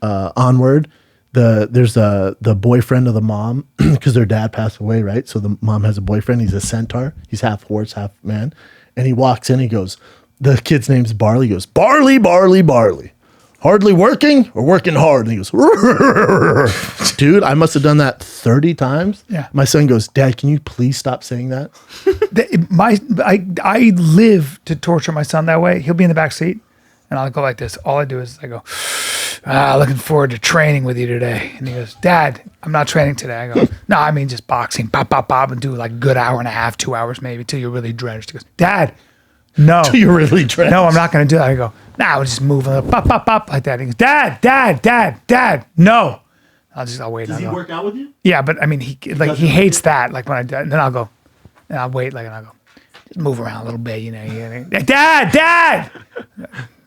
Onward, there's the boyfriend of the mom because their dad passed away, right? So the mom has a boyfriend. He's a centaur. He's half horse, half man. And he walks in. He goes, the kid's name's Barley. He goes, Barley, Barley, Barley. Hardly working or working hard? And he goes, dude, I must have done that 30 times. Yeah. My son goes, Dad, can you please stop saying that? I live to torture my son that way. He'll be in the back seat, and I'll go like this. All I do is I go, looking forward to training with you today. And he goes, Dad, I'm not training today. I go, no, I mean just boxing, pop, pop, pop, and do like a good hour and a half, 2 hours maybe, till you're really drenched. He goes, Dad, no. You're really drenched. No, I'm not going to do that. I go, nah, we'll just move a little, pop, pop, pop, like that. He goes, Dad, no. I'll wait. Does he work out with you? Yeah, but I mean, he hates that. Like when I do, and then I'll go, and I'll wait, like, and I'll go, just move around a little bit, you know. Dad!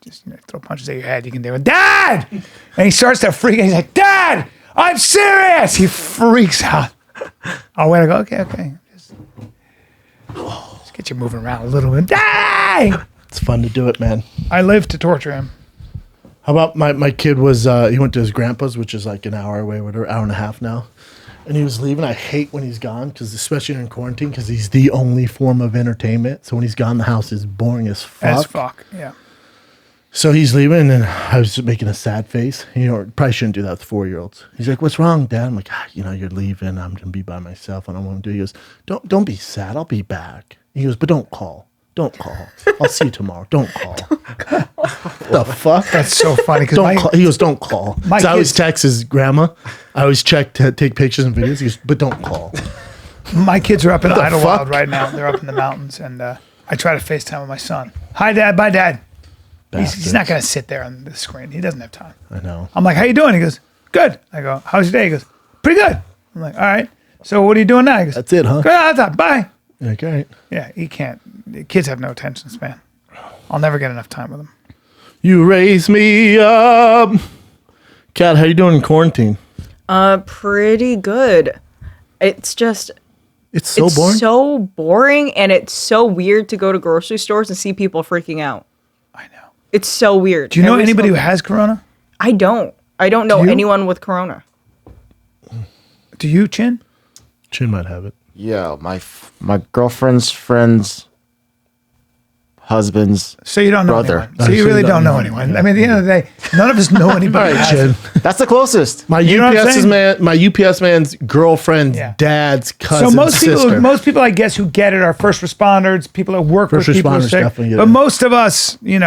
Just throw punches at your head. You can do it, Dad! And he starts to freak out. He's like, Dad, I'm serious. He freaks out. I'll wait. I go, okay. Just get you moving around a little bit. Dad! It's fun to do it, man. I live to torture him. How about my kid was he went to his grandpa's, which is like an hour away, whatever, hour and a half now, and he was leaving. I hate when he's gone because especially in quarantine because he's the only form of entertainment. So when he's gone, the house is boring as fuck. Yeah. So he's leaving, and I was just making a sad face. You know, probably shouldn't do that with 4-year-olds. He's like, "What's wrong, Dad?" I'm like, "You're leaving. I'm gonna be by myself. I don't want to do." He goes, "Don't be sad. I'll be back." He goes, "But don't call. Don't call. I'll see you tomorrow. Don't call." The fuck? That's so funny because he goes, "Don't call." So I always text his grandma. I always check to take pictures and videos. He goes, "But don't call." My kids are up in Idlewild right now. They're up in the mountains, and I try to FaceTime with my son. Hi, Dad. Bye, Dad. He's not going to sit there on the screen. He doesn't have time. I know. I'm like, "How you doing?" He goes, "Good." I go, "How's your day?" He goes, "Pretty good." I'm like, "All right. So what are you doing now?" He goes, "That's it, huh?" "Good. Bye." Okay. Yeah, he can't. The kids have no attention span. I'll never get enough time with them. You raise me up. Kat, how you doing in quarantine? Pretty good. It's just It's so boring. so boring, and it's so weird to go to grocery stores and see people freaking out. I know. It's so weird. Do you know anybody who has corona? I don't. I don't know anyone with corona. Do you, Chin? Chin might have it. Yeah, my girlfriend's friend's husband's So you don't know brother. anyone. So you really don't know anyone. I mean, at the end of the day, none of us know anybody. All right, Chin. That's the closest. My You know what I'm UPS saying? my UPS man's girlfriend's Yeah. dad's cousin. So sister. most people, I guess, who get it are first responders, people that work First with people who are responders sick. definitely get But it. most of us, we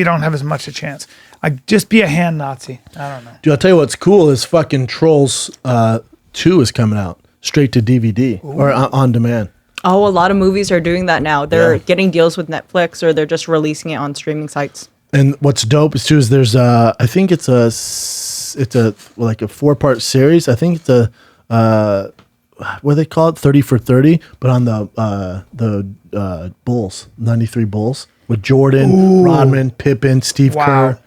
don't have as much a chance. I just be a hand Nazi. I don't know. Dude, I'll tell you what's cool is fucking Trolls 2 is coming out straight to DVD or on demand. Oh, a lot of movies are doing that now. They're Yeah. getting deals with Netflix, or they're just releasing it on streaming sites. And what's dope is too is there's I think it's a 4-part series. I think it's what do they call it, 30 for 30, but on the Bulls, 93 Bulls with Jordan, Rodman, Pippen, Steve Wow. Kerr,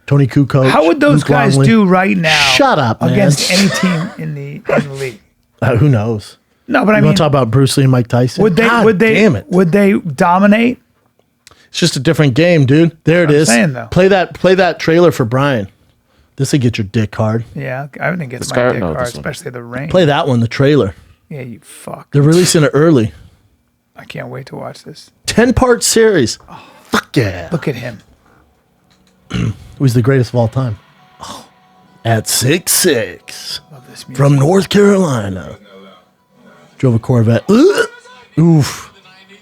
Tony Kukoc. How would those Luke guys Longley. do right now? Shut up, man. Against any team in the league? Who knows? No, but I You mean, want to talk about Bruce Lee and Mike Tyson? Damn it. Would they dominate? It's just a different game, dude. There it I'm is. saying, though. Play that trailer for Brian. This will get your dick hard. Yeah, I wouldn't get my guy- dick no, hard, this one. especially the rain. Play that one, the trailer. Yeah, you fuck. They're releasing it early. I can't wait to watch this. 10-part series. Fuck yeah. Look at him. Who's the greatest of all time? Oh, at 6'6", Love this music. from North Carolina. Drove a Corvette. Ugh. Oof.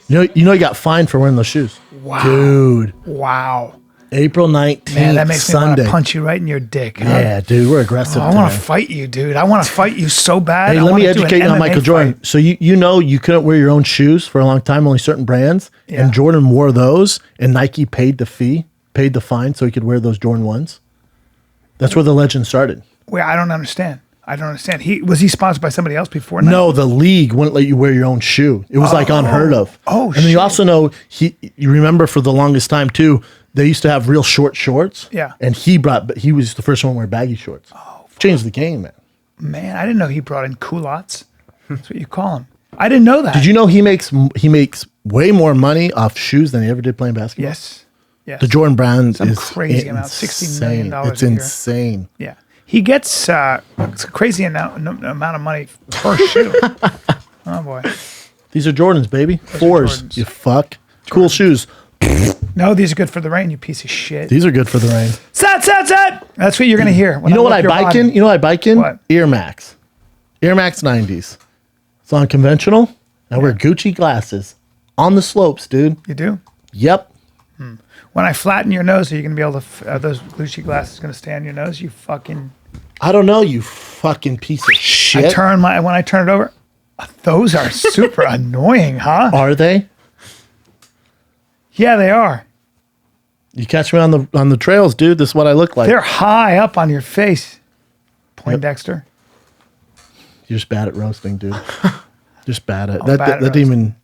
You know he got fined for wearing those shoes. Wow. Dude. Wow. April 19th, Man, that makes me want Sunday. to punch you right in your dick. Huh? Yeah, dude, we're aggressive. I want to today. fight you, dude. I want to fight you so bad. Hey, I let me wanna do an educate you on MMA Michael Jordan. fight. So you know you couldn't wear your own shoes for a long time, only certain brands. Yeah. And Jordan wore those, and Nike paid the fine so he could wear those Jordan 1s. That's where the legend started. Wait, I don't understand. Was he sponsored by somebody else before? No, the league wouldn't let you wear your own shoe. It was like unheard of. Oh, and then shit. you also know you remember for the longest time too, they used to have real short shorts. Yeah. And he was the first one to wear baggy shorts. Oh, changed the game, man. Man, I didn't know he brought in culottes. That's what you call him. I didn't know that. Did you know he makes way more money off shoes than he ever did playing basketball? Yes. Yes. The Jordan brand Some is crazy amount, $60 million It's a year. insane. Yeah. He gets it's a crazy amount of money per shoe. Oh, boy. These are Jordans, baby. Fours. Jordans. You fuck. Cool shoes. No, these are good for the rain, you piece of shit. These are good for the rain. Sat. That's what you're going to hear. When You know what look I your bike body. in? You know what I bike in? What? Air Max 90s. It's on conventional. I wear Gucci glasses on the slopes, dude. You do? Yep. When I flatten your nose, are you going to be able to, are those Gucci glasses going to stay on your nose? You fucking, I don't know, you fucking piece of shit. when I turn it over, those are super annoying, huh? Are they? Yeah, they are. You catch me on the trails, dude. This is what I look like. They're high up on your face. Poindexter. You're just bad at roasting, dude. Just bad at bad at that. Didn't even.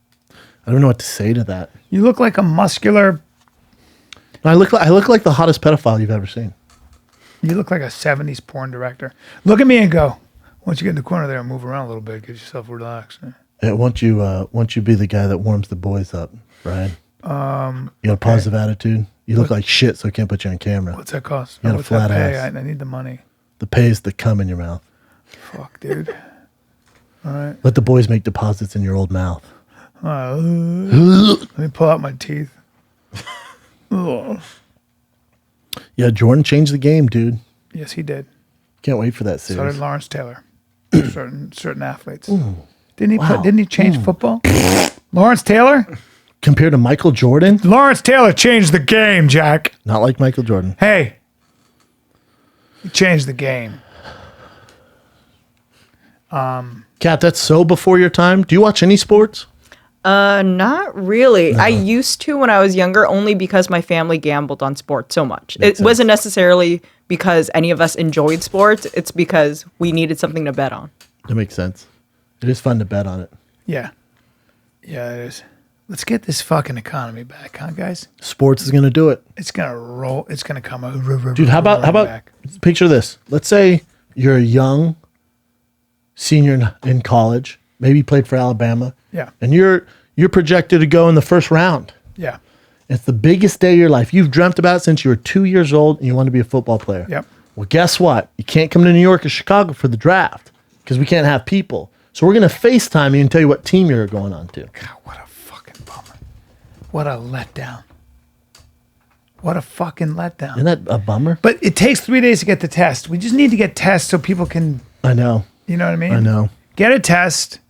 I don't know what to say to that. You look like a muscular, I look like the hottest pedophile you've ever seen. you look like a 70s porn director. Look at me and go, once you get in the corner there and move around a little bit, get yourself relaxed. Yeah, won't you be the guy that warms the boys up, Brian? You got a positive attitude. You look like shit, so I can't put you on camera. What's that cost? You got a What's that flat pay? ass. I need the money. The pay is the cum in your mouth. Fuck, dude. All right. Let the boys make deposits in your old mouth. Let me pull out my teeth. Ugh. Yeah, Jordan changed the game, dude. Yes, he did. Can't wait for that So series. did Lawrence Taylor. certain athletes. Didn't he change football? Lawrence Taylor? Compared to Michael Jordan, Lawrence Taylor changed the game, Jack. not like Michael Jordan. Hey. He changed the game. Kat, that's so before your time. Do you watch any sports? Not really. I used to when I was younger, only because my family gambled on sports so much. It wasn't necessarily because any of us enjoyed sports. It's because we needed something to bet on. That makes sense. It is fun to bet on it. Yeah. Yeah, it is. Let's get this fucking economy back, huh, guys? Sports is going to do it. It's gonna roll. It's gonna come. Dude, how about back. picture this? Let's say you're a young senior in college, maybe played for Alabama. Yeah. And you're projected to go in the first round. Yeah. It's the biggest day of your life. You've dreamt about it since you were 2 years old and you want to be a football player. Yep. Well, guess what? You can't come to New York or Chicago for the draft because we can't have people. So we're going to FaceTime you and tell you what team you're going on to. God, what a fucking bummer. What a letdown. What a fucking letdown. Isn't that a bummer? But it takes 3 days to get the test. We just need to get tests so people can, I know. you know what I mean? I know. Get a test.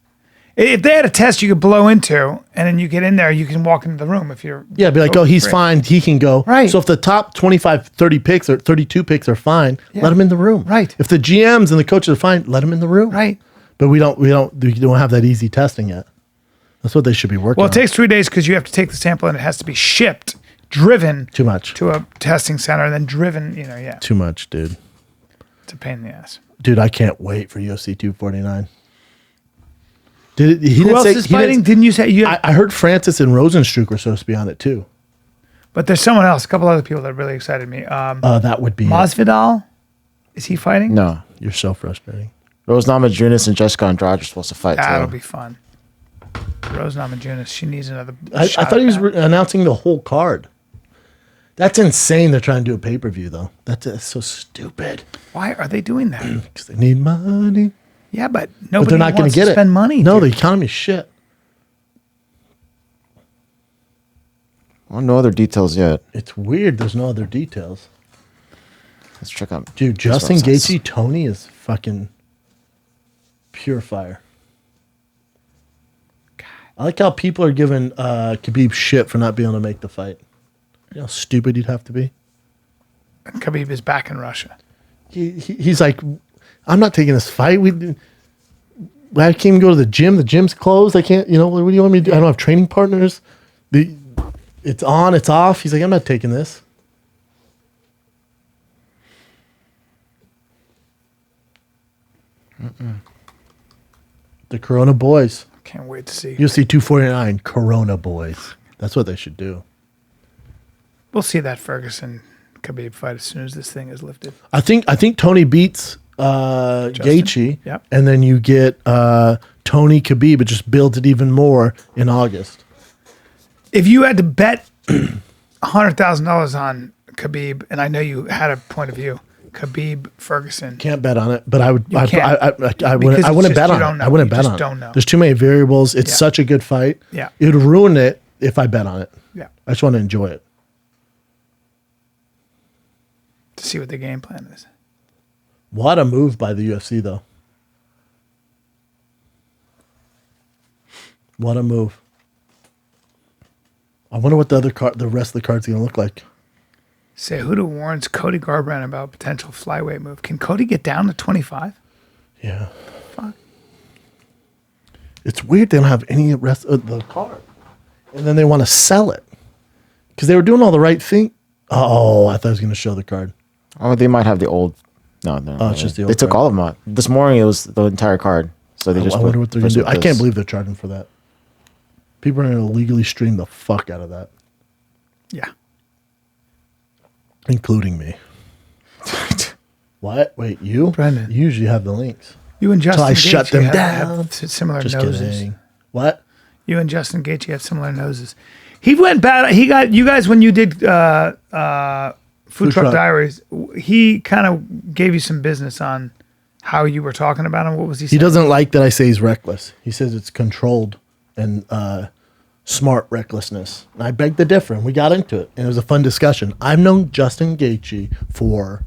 If they had a test you could blow into, and then you get in there, you can walk into the room if you're... Yeah, be like, oh, he's fine. He can go. Right. So if the top 25, 30 picks or 32 picks are fine, let him in the room. Right. If the GMs and the coaches are fine, let him in the room. Right. But we don't have that easy testing yet. That's what they should be working Well, on. it takes 3 days because you have to take the sample and it has to be shipped, driven Too much. to a testing center, and then driven, yeah. Too much, dude. It's a pain in the ass. Dude, I can't wait for UFC 249. Who else is fighting? Didn't you say you? I heard Francis and Rosenstruck were supposed to be on it too. But there's someone else, a couple other people that really excited me. That would be Masvidal, is he fighting? No. You're so frustrating. Rose Namajunas and Jessica Andrade are supposed to fight That'll too. be fun. Rose Namajunas, she needs another. I shot thought he was at that. announcing the whole card. That's insane. They're trying to do a pay per view though. That's so stupid. Why are they doing that? Because they need money. Yeah, but But nobody they're not going wants to get it. spend money. No, dude. the economy's shit. Well, no other details yet. It's weird. There's no other details. Let's check out. Dude, this Justin process. Gaethje, Tony is fucking pure fire. I like how people are giving Khabib shit for not being able to make the fight. You know how stupid you'd have to be? Khabib is back in Russia. He's like, I'm not taking this fight. I can't even go to the gym. The gym's closed. I can't, what do you want me to do? I don't have training partners. It's on, it's off. He's like, I'm not taking this. The Corona Boys. Can't wait to see. UFC 249, Corona Boys. That's what they should do. We'll see that Ferguson Khabib fight as soon as this thing is lifted. I think Tony beats Gaethje, Yep. and then you get Tony Khabib. It just builds it even more in August. If you had to bet $100,000 on Khabib, and I know you had a point of view, Khabib Ferguson. Can't bet on it, but I would. I can't. wouldn't. Because I it's wouldn't just bet you on don't it. know. I wouldn't You bet just on don't it. know. There's too many variables. It's Yeah. such a good fight. Yeah. It would ruin it if I bet on it. Yeah. I just want to enjoy it. To see what the game plan is. What a move by the UFC, though. What a move. I wonder what the rest of the card's going to look like. Cejudo warns Cody Garbrandt about potential flyweight move. Can Cody get down to 25? Yeah. Fuck. It's weird they don't have any rest of the card. And then they want to sell it. Because they were doing all the right thing. Oh, I thought I was going to show the card. Oh, they might have the old. No. Oh, it's just the They old took card. all of them out. This morning it was the entire card. So they just. I wonder what they're going to do. I can't this. believe they're charging for that. People are going to illegally stream the fuck out of that. Yeah. Including me. What? Wait, you? Brendan. You usually have the links. You and Justin I shut Gaethje them have down. similar Just noses. kidding. What? You and Justin Gaethje have similar noses. He went bad. He got you guys when you did Food Truck Diaries. He kind of gave you some business on how you were talking about him. What was he saying? He doesn't like that I say he's reckless. He says it's controlled and smart recklessness. And I beg to differ, and we got into it. And it was a fun discussion. I've known Justin Gaethje for...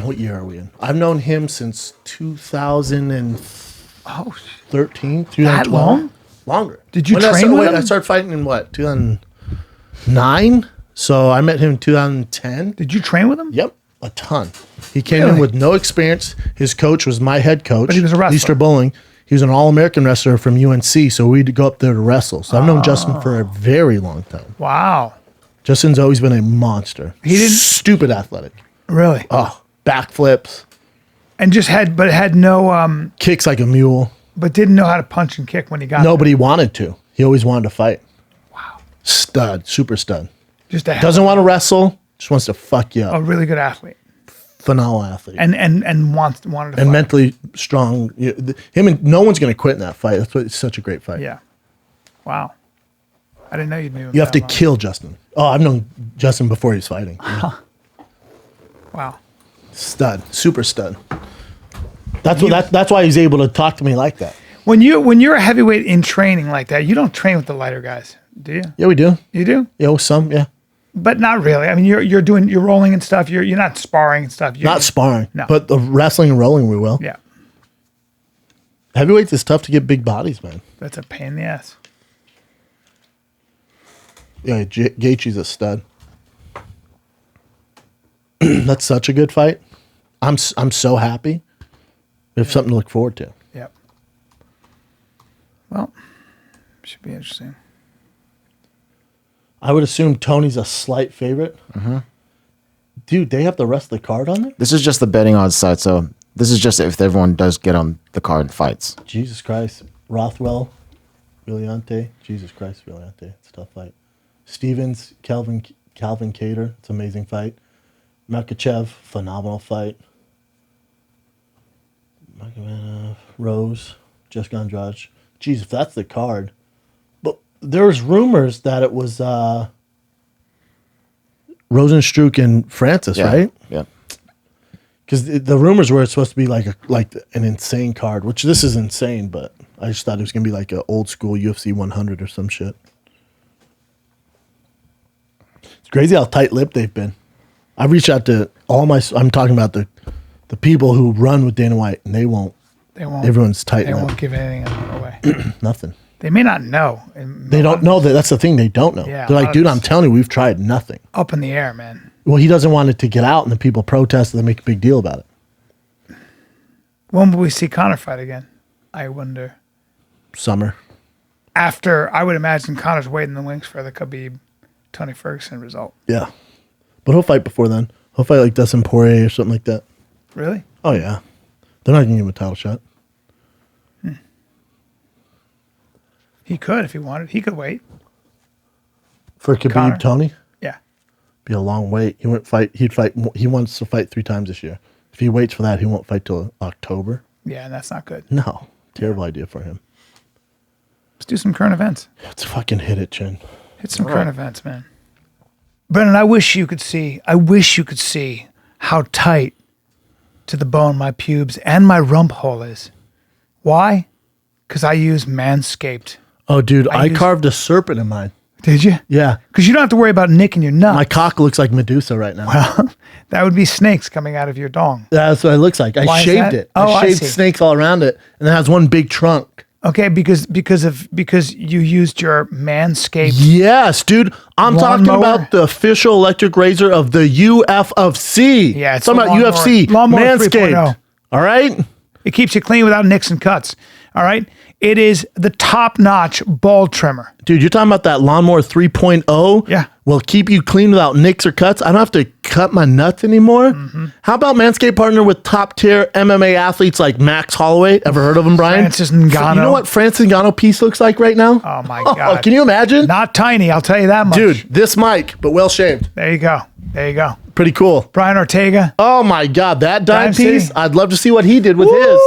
what year are we in? I've known him since 2013, 2012. That long? Longer. Did you train with him? I started fighting in what, 2009? So I met him in 2010. Did you train with him? Yep, a ton. He came in with no experience. His coach was my head coach. But he was a wrestler. Easter Bowling. He was an All-American wrestler from UNC, so we'd go up there to wrestle. So I've known Justin for a very long time. Wow. Justin's always been a monster. He didn't... Stupid athletic. Really? Oh, backflips. And had no... Kicks like a mule. But didn't know how to punch and kick when he got Nobody wanted to. He always wanted to fight. Wow. Stud. Super stud. Just a Doesn't want to wrestle. Just wants to fuck you up. a really good athlete. Phenomenal athlete. And wanted to fight. And mentally strong. Him and no one's going to quit in that fight. That's why it's such a great fight. Yeah. Wow. I didn't know you'd knew him. You have to that long. kill Justin. Oh, I've known Justin before he was fighting. Wow. Stud. Super stud. That's why he's able to talk to me like that. When you're a heavyweight in training like that, you don't train with the lighter guys, do you? Yeah, we do. You do? Yeah, some, yeah. But not really. I mean, you're rolling and stuff. You're not sparring and stuff. Not sparring. No. But the wrestling and rolling we will. Yeah. Heavyweights is tough to get big bodies, man. That's a pain in the ass. Yeah, Gaethje's a stud. That's such a good fight. I'm so happy. We have something to look forward to. Yep. Well, should be interesting. I would assume Tony's a slight favorite. Dude, they have the rest of the card on there? This is just the betting odds side, so this is just if everyone does get on the card and fights. Jesus Christ. Rothwell, Villante. Jesus Christ, Villante. It's a tough fight. Stevens, Calvin Kattar. It's an amazing fight. Makachev, phenomenal fight. Rose, Jessica Andrade. Jeez, if that's the card. But there's rumors that it was Rosenstruck and Francis, right? Yeah. Because the rumors were it's supposed to be like an insane card, which this is insane, but I just thought it was going to be like an old school UFC 100 or some shit. It's crazy how tight-lipped they've been. I've reached out to I'm talking about the people who run with Dana White, and they won't. Everyone's tight. They won't give anything away. Nothing. They may not know. They don't know that. That's the thing. They don't know. Yeah, They're like, dude, I'm telling you, we've tried nothing. Up in the air, man. Well, he doesn't want it to get out, and the people protest, and they make a big deal about it. When will we see Conor fight again? I wonder. Summer. After, I would imagine Conor's waiting in the wings for the Khabib Tony Ferguson result. Yeah. But he'll fight before then. He'll fight like Dustin Poirier or something like that. Really? Oh, yeah. They're not going to give him a title shot. He could if he wanted. He could wait. For Khabib Conor? Tony? Yeah. Be a long wait. He wants to fight 3 times this year. If he waits for that, he won't fight till October. Yeah, and that's not good. No. Terrible idea for him. Let's do some current events. Let's fucking hit it, Chin. Hit some current events, man. Brennan, I wish you could see how tight to the bone my pubes and my rump hole is. Why? Because I use Manscaped. Oh, dude, I carved a serpent in mine. Did you? Yeah. Because you don't have to worry about nicking your nuts. My cock looks like Medusa right now. Well, that would be snakes coming out of your dong. That's what it looks like. Why I is shaved that? it. Oh, I I shaved see. snakes all around it, and it has one big trunk. Okay, because you used your Manscaped. Yes, dude. I'm talking Lawnmower? about the official electric razor of the UFC. Yeah, it's talking the about UFC. Lawnmower Manscaped. 3.0. All right? It keeps you clean without nicks and cuts. All right? It is the top-notch ball trimmer. Dude, you're talking about that Lawnmower 3.0? Yeah. Will keep you clean without nicks or cuts. I don't have to cut my nuts anymore. How about Manscaped partner with top-tier MMA athletes like Max Holloway? Ever heard of him, Brian? Francis Ngannou. You know what Francis Ngannou piece looks like right now? Oh, my God. Can you imagine? Not tiny, I'll tell you that much. Dude, this mic, but well-shaved. There you go. There you go. Pretty cool. Brian Ortega. Oh my God, that dime Dynasty. piece! I'd love to see what he did with his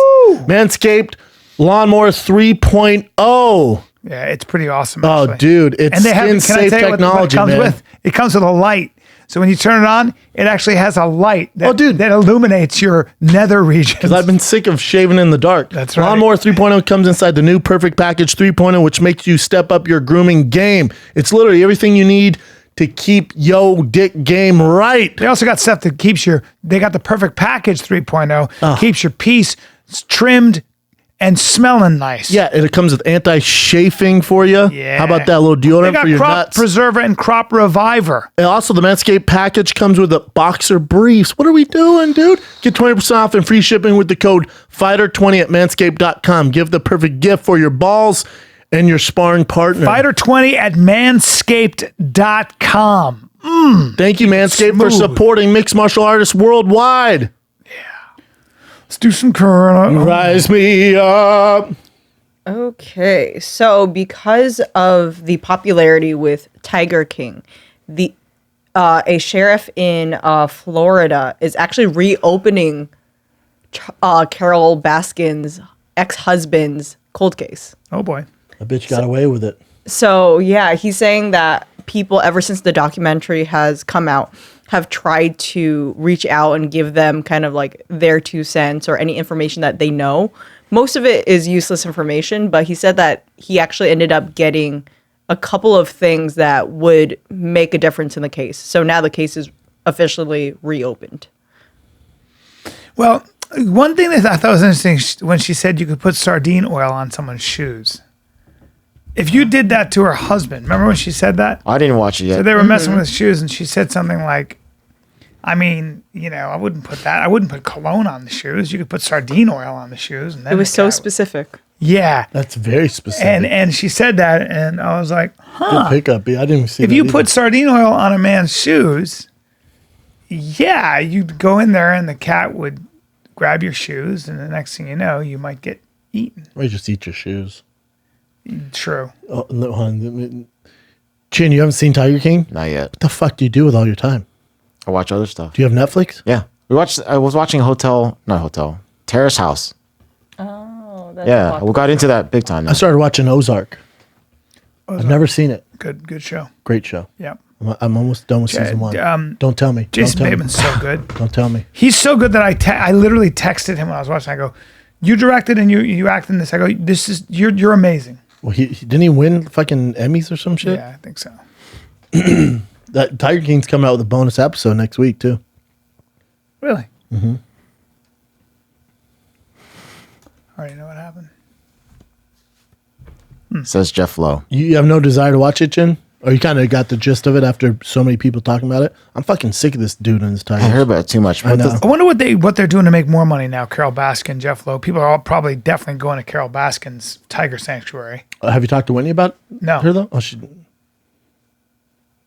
Manscaped Lawnmower 3.0. Yeah, it's pretty awesome. Oh, Actually. dude, it's and they have. Can I skin-safe tell you what technology, it comes man. with? It comes with a light. So when you turn it on, it actually has a light that, dude. that illuminates your nether regions. Because I've been sick of shaving in the dark. That's right. Lawnmower 3.0 comes inside the new Perfect Package 3.0, which makes you step up your grooming game. It's literally everything you need to keep yo dick game right. They also got stuff that keeps they got the Perfect Package 3.0, keeps your piece trimmed and smelling nice. Yeah, and it comes with anti-chafing for you. Yeah. How about that little They deodorant got for your Crop nuts? Preserver and Crop Reviver. And also, the Manscaped package comes with a boxer briefs. What are we doing, dude? Get 20% off and free shipping with the code FIGHTER20 at manscaped.com. Give the perfect gift for your balls and your sparring partner. Fighter20 at manscaped.com. Thank you, Manscaped, for Smooth. supporting mixed martial artists worldwide. Let's do some current. Rise me up. Okay, so because of the popularity with Tiger King, a sheriff in Florida is actually reopening Carol Baskin's ex-husband's cold case. Oh boy. A bitch got away with it. So yeah, he's saying that people, ever since the documentary has come out, have tried to reach out and give them kind of like their 2 cents or any information that they know. Most of it is useless information, but he said that he actually ended up getting a couple of things that would make a difference in the case. So now the case is officially reopened. Well, one thing that I thought was interesting when she said you could put sardine oil on someone's shoes. If you did that to her husband, remember when she said that? I didn't watch it yet. So they were messing with shoes, and she said something like, I mean, I wouldn't put that. I wouldn't put cologne on the shoes. You could put sardine oil on the shoes. And then It was the so cat- specific. Yeah. That's very specific. And she said that, and I was like, Good pickup. I didn't even see if that you either. put sardine oil on a man's shoes, yeah, you'd go in there and the cat would grab your shoes, and the next thing you know, you might get eaten. Or you just eat your shoes. True. Oh, no, hon. Chin, you haven't seen Tiger King? Not yet. What the fuck do you do with all your time? I watch other stuff. Do you have Netflix? Yeah. I was watching Terrace House. Oh, that's Yeah. We got into that big time now. I started watching Ozark. I've never seen it. Good show. Great show. Yep. I'm almost done with season 1. Don't tell me. Jason Don't tell me. Bateman's so good. Don't tell me. He's so good that I literally texted him when I was watching. I go, "You directed and you act in this." I go, "You're amazing." Well, he didn't he win fucking Emmys or some shit? Yeah, I think so. That Tiger King's coming out with a bonus episode next week too. Really? Mm-hmm. I already know what happened. Says Jeff Lowe. You have no desire to watch it, Jen? Or you kind of got the gist of it after so many people talking about it? I'm fucking sick of this dude and his I Tiger. heard about it too much. I know. I wonder what they're doing to make more money now. Carol Baskin, Jeff Lowe. People are all probably definitely going to Carol Baskin's Tiger Sanctuary. Have you talked to Whitney about No. her though? Oh,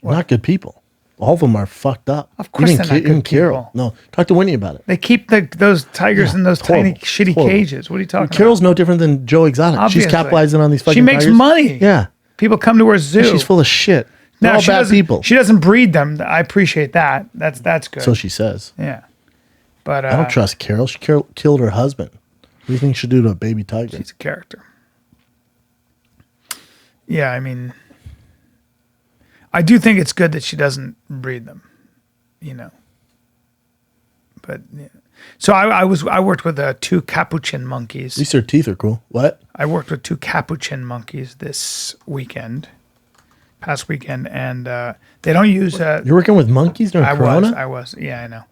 not good people. All of them are fucked up. Of course Even they're not good Carol. people. No, talk to Whitney about it. They keep those tigers in those it's tiny horrible. shitty Horrible. cages. What are you talking Carol's no different than Joe Exotic. Obviously. She's capitalizing on these fucking She makes tigers. money. Yeah. People come to her zoo. She's full of shit. They're Now, all she bad doesn't- people. She doesn't breed them. I appreciate that. That's good. So she says. yeah. But I don't trust Carol. She killed her husband. What do you think she should do to a baby tiger? she's a character. Yeah, I mean, I do think it's good that she doesn't breed them, But yeah. So I worked with 2 capuchin At monkeys. least her teeth are cool. What? I worked with 2 capuchin monkeys past weekend, and they don't use. You're working with monkeys during Corona? I was. Yeah, I know.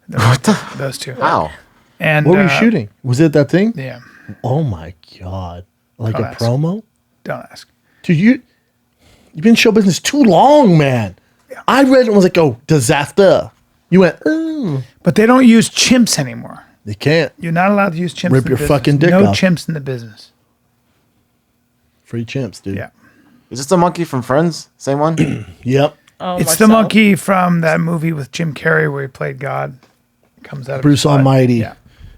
What the? Those 2. Wow. And What were you shooting? Was it that thing? Yeah. Oh my god! Like Don't a ask. promo, Don't ask. dude. You've been in show business too long, man. I read it and was like, "Oh, disaster." You went, But they don't use chimps anymore. They can't. You're not allowed to use chimps. Rip in the your business. fucking dick No off. chimps in the business. Free chimps, dude. Yeah. Is this the monkey from Friends? Same one? Yep. It's the monkey from that movie with Jim Carrey where he played God. Comes out of Bruce his butt. Almighty. Yeah.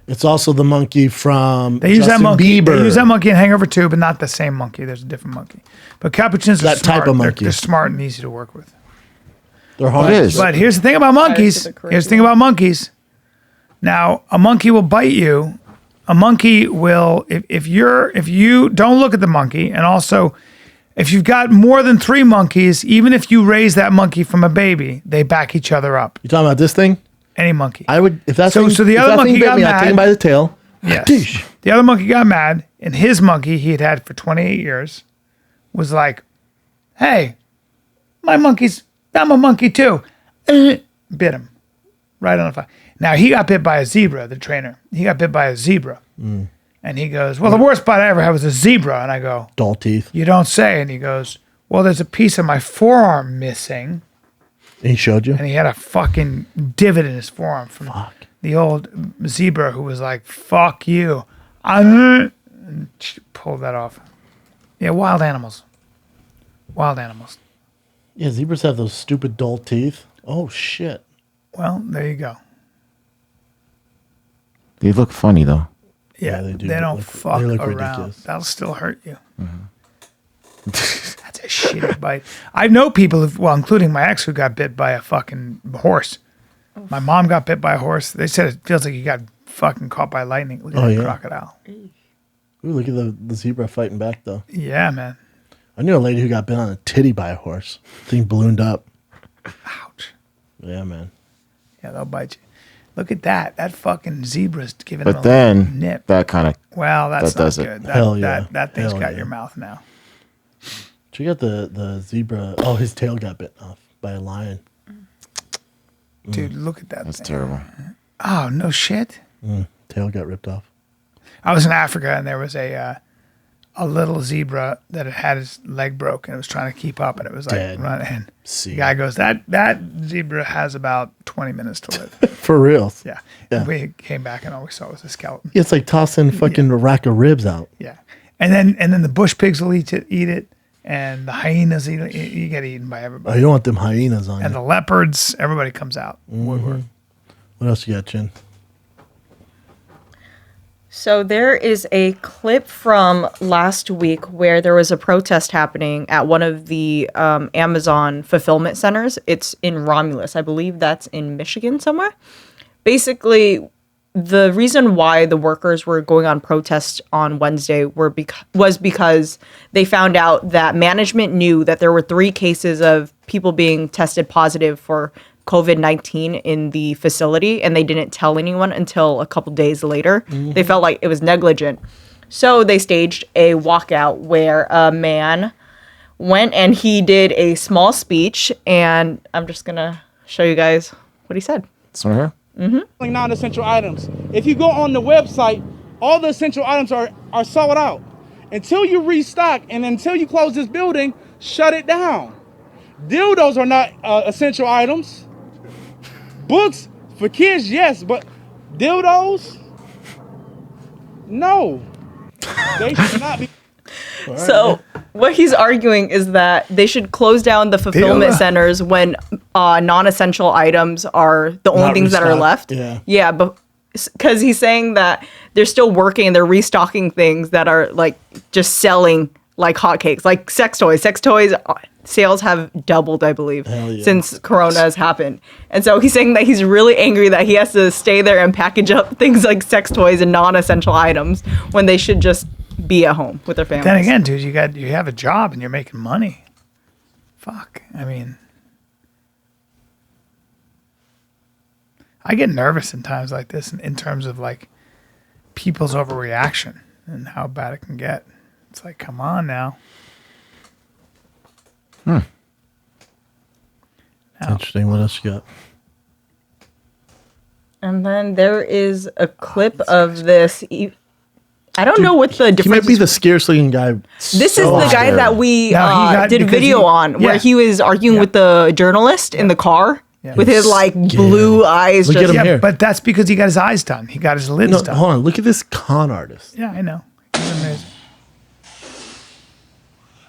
It's also the monkey from They use Justin that monkey. Bieber. They use that monkey in Hangover 2, but not the same monkey. There's a different monkey. But capuchins are That smart. type of They're- monkey. They're smart and easy to work with. They're hard. It is. But here's the thing about monkeys. to the Here's the thing about monkeys. Now, a monkey will bite you. A monkey will if you don't look at the monkey, and also If you've got more than 3 monkeys, even if you raise that monkey from a baby, they back each other up. You talking about this thing? Any monkey. I would if that's So the other monkey got I'd take him mad. by the tail. Yes. Deesh. The other monkey got mad, and his monkey he had for 28 years was like, "Hey, I'm a monkey too." Bit him right on the face. Now he got bit by a zebra. The trainer. He got bit by a zebra, and he goes, "Well, the worst bite I ever had was a zebra." And I go, Dull teeth. "You don't say." And he goes, "Well, there's a piece of my forearm missing." He showed you. And he had a fucking divot in his forearm from the old zebra who was like, "Fuck you." And pulled that off. Yeah, wild animals. Wild animals. Yeah, zebras have those stupid dull teeth. Oh shit. Well, there you go. They look funny though. Yeah, they do they don't look- fuck they look around. ridiculous. That'll still hurt you. That's a shitty bite. I know people, including my ex, who got bit by a fucking horse. My mom got bit by a horse. They said it feels like you got fucking caught by lightning. Look at that crocodile. Ooh, look at the zebra fighting back though. Yeah, man. I knew a lady who got bit on a titty by a horse. Thing ballooned up. Ouch. Yeah, man. Yeah, they'll bite you. Look at that. That fucking zebra's giving him But a then nip. that kind of Well, that's that not does it. good. Hell yeah. That thing's Hell got yeah. your mouth now. Check out the zebra. Oh, his tail got bitten off by a lion. Dude, look at that that's thing. terrible. Oh, no shit. Tail got ripped off. I was in Africa and there was a little zebra that had his leg broken. It was trying to keep up and it was like Dead. running. And See. the guy goes, that zebra has about 20 minutes to live. For real. Yeah. Yeah. And we came back and all we saw was a skeleton. It's like tossing fucking a rack of ribs out. Yeah. And then the bush pigs will eat it. And the hyenas, you get eaten by Oh, everybody. you don't want them hyenas on And you. the leopards, everybody comes out. Woodward. What else you got, Chin? So there is a clip from last week where there was a protest happening at one of the Amazon fulfillment centers. It's in Romulus. I believe that's in Michigan somewhere. Basically, the reason why the workers were going on protest on Wednesday was because they found out that management knew that there were 3 cases of people being tested positive for COVID-19 in the facility, and they didn't tell anyone until a couple days later. They felt like it was negligent. So they staged a walkout where a man went and he did a small speech, and I'm just going to show you guys what he said. This one here? Non-essential items. If you go on the website, all the essential items are sold out. Until you restock and until you close this building, shut it down. Dildos are not essential items. Books for kids, yes, but dildos, no. They should not be. So what he's arguing is that they should close down the fulfillment centers when non-essential items are the only Not things that are restocked, left. yeah. but because he's saying that they're still working and they're restocking things that are like just selling like hotcakes, like sex toys. Sex toys sales have doubled, I believe, yeah. since Corona has happened. And so he's saying that he's really angry that he has to stay there and package up things like sex toys and non-essential items when they should just be at home with their families. Then again, dude, you have a job and you're making money. Fuck. I mean, I get nervous in times like this in terms of like people's overreaction and how bad it can get. It's like, come on now. Interesting. What else you got? And then there is a clip of this. I don't know what the He difference might be is. the scariest looking guy. This is the guy that we No, he got- did a because video he- on where yeah. he was arguing with the journalist in the car with his like blue eyes. Look at just him here. But that's because he got his eyes done. He got his lids No, done. hold on. Look at this con artist. Yeah, I know. He's amazing.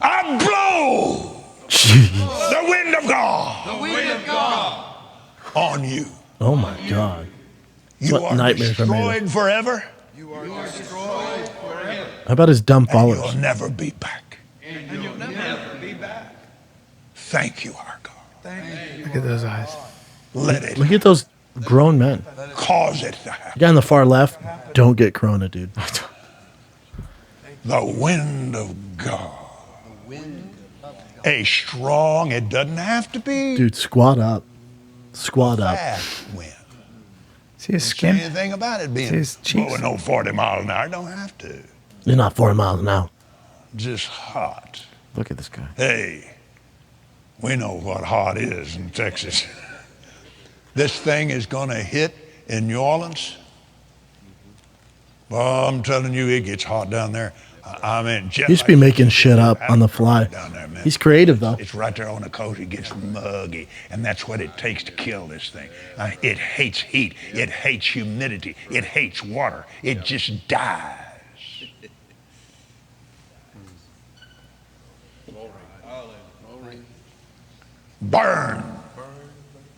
I blow the wind of God. On you. Oh my God. You What are nightmares are made destroyed forever. How about his dumb And followers? you'll never be back. Thank you, our God. Look at those eyes. Let it Look at those grown men. cause it to happen. The guy on the far left, don't get corona, dude. The wind of God. A strong, it doesn't have to be Dude, squat up. Squat up. fast wind. See his Say skin? anything about it being his cheeks? blowing no 40 miles an hour. Don't have to. You're not 40 miles an hour. Just hot. Look at this guy. Hey, we know what hot is in Texas. This thing is going to hit in New Orleans. Well, I'm telling you, it gets hot down there. I mean, He used to be making shit up on the fly. down there, man. He's creative, though. It's right there on the coast. It gets muggy, and that's what it takes to kill this thing. It hates heat. It hates humidity. It hates water. It just dies. Burn.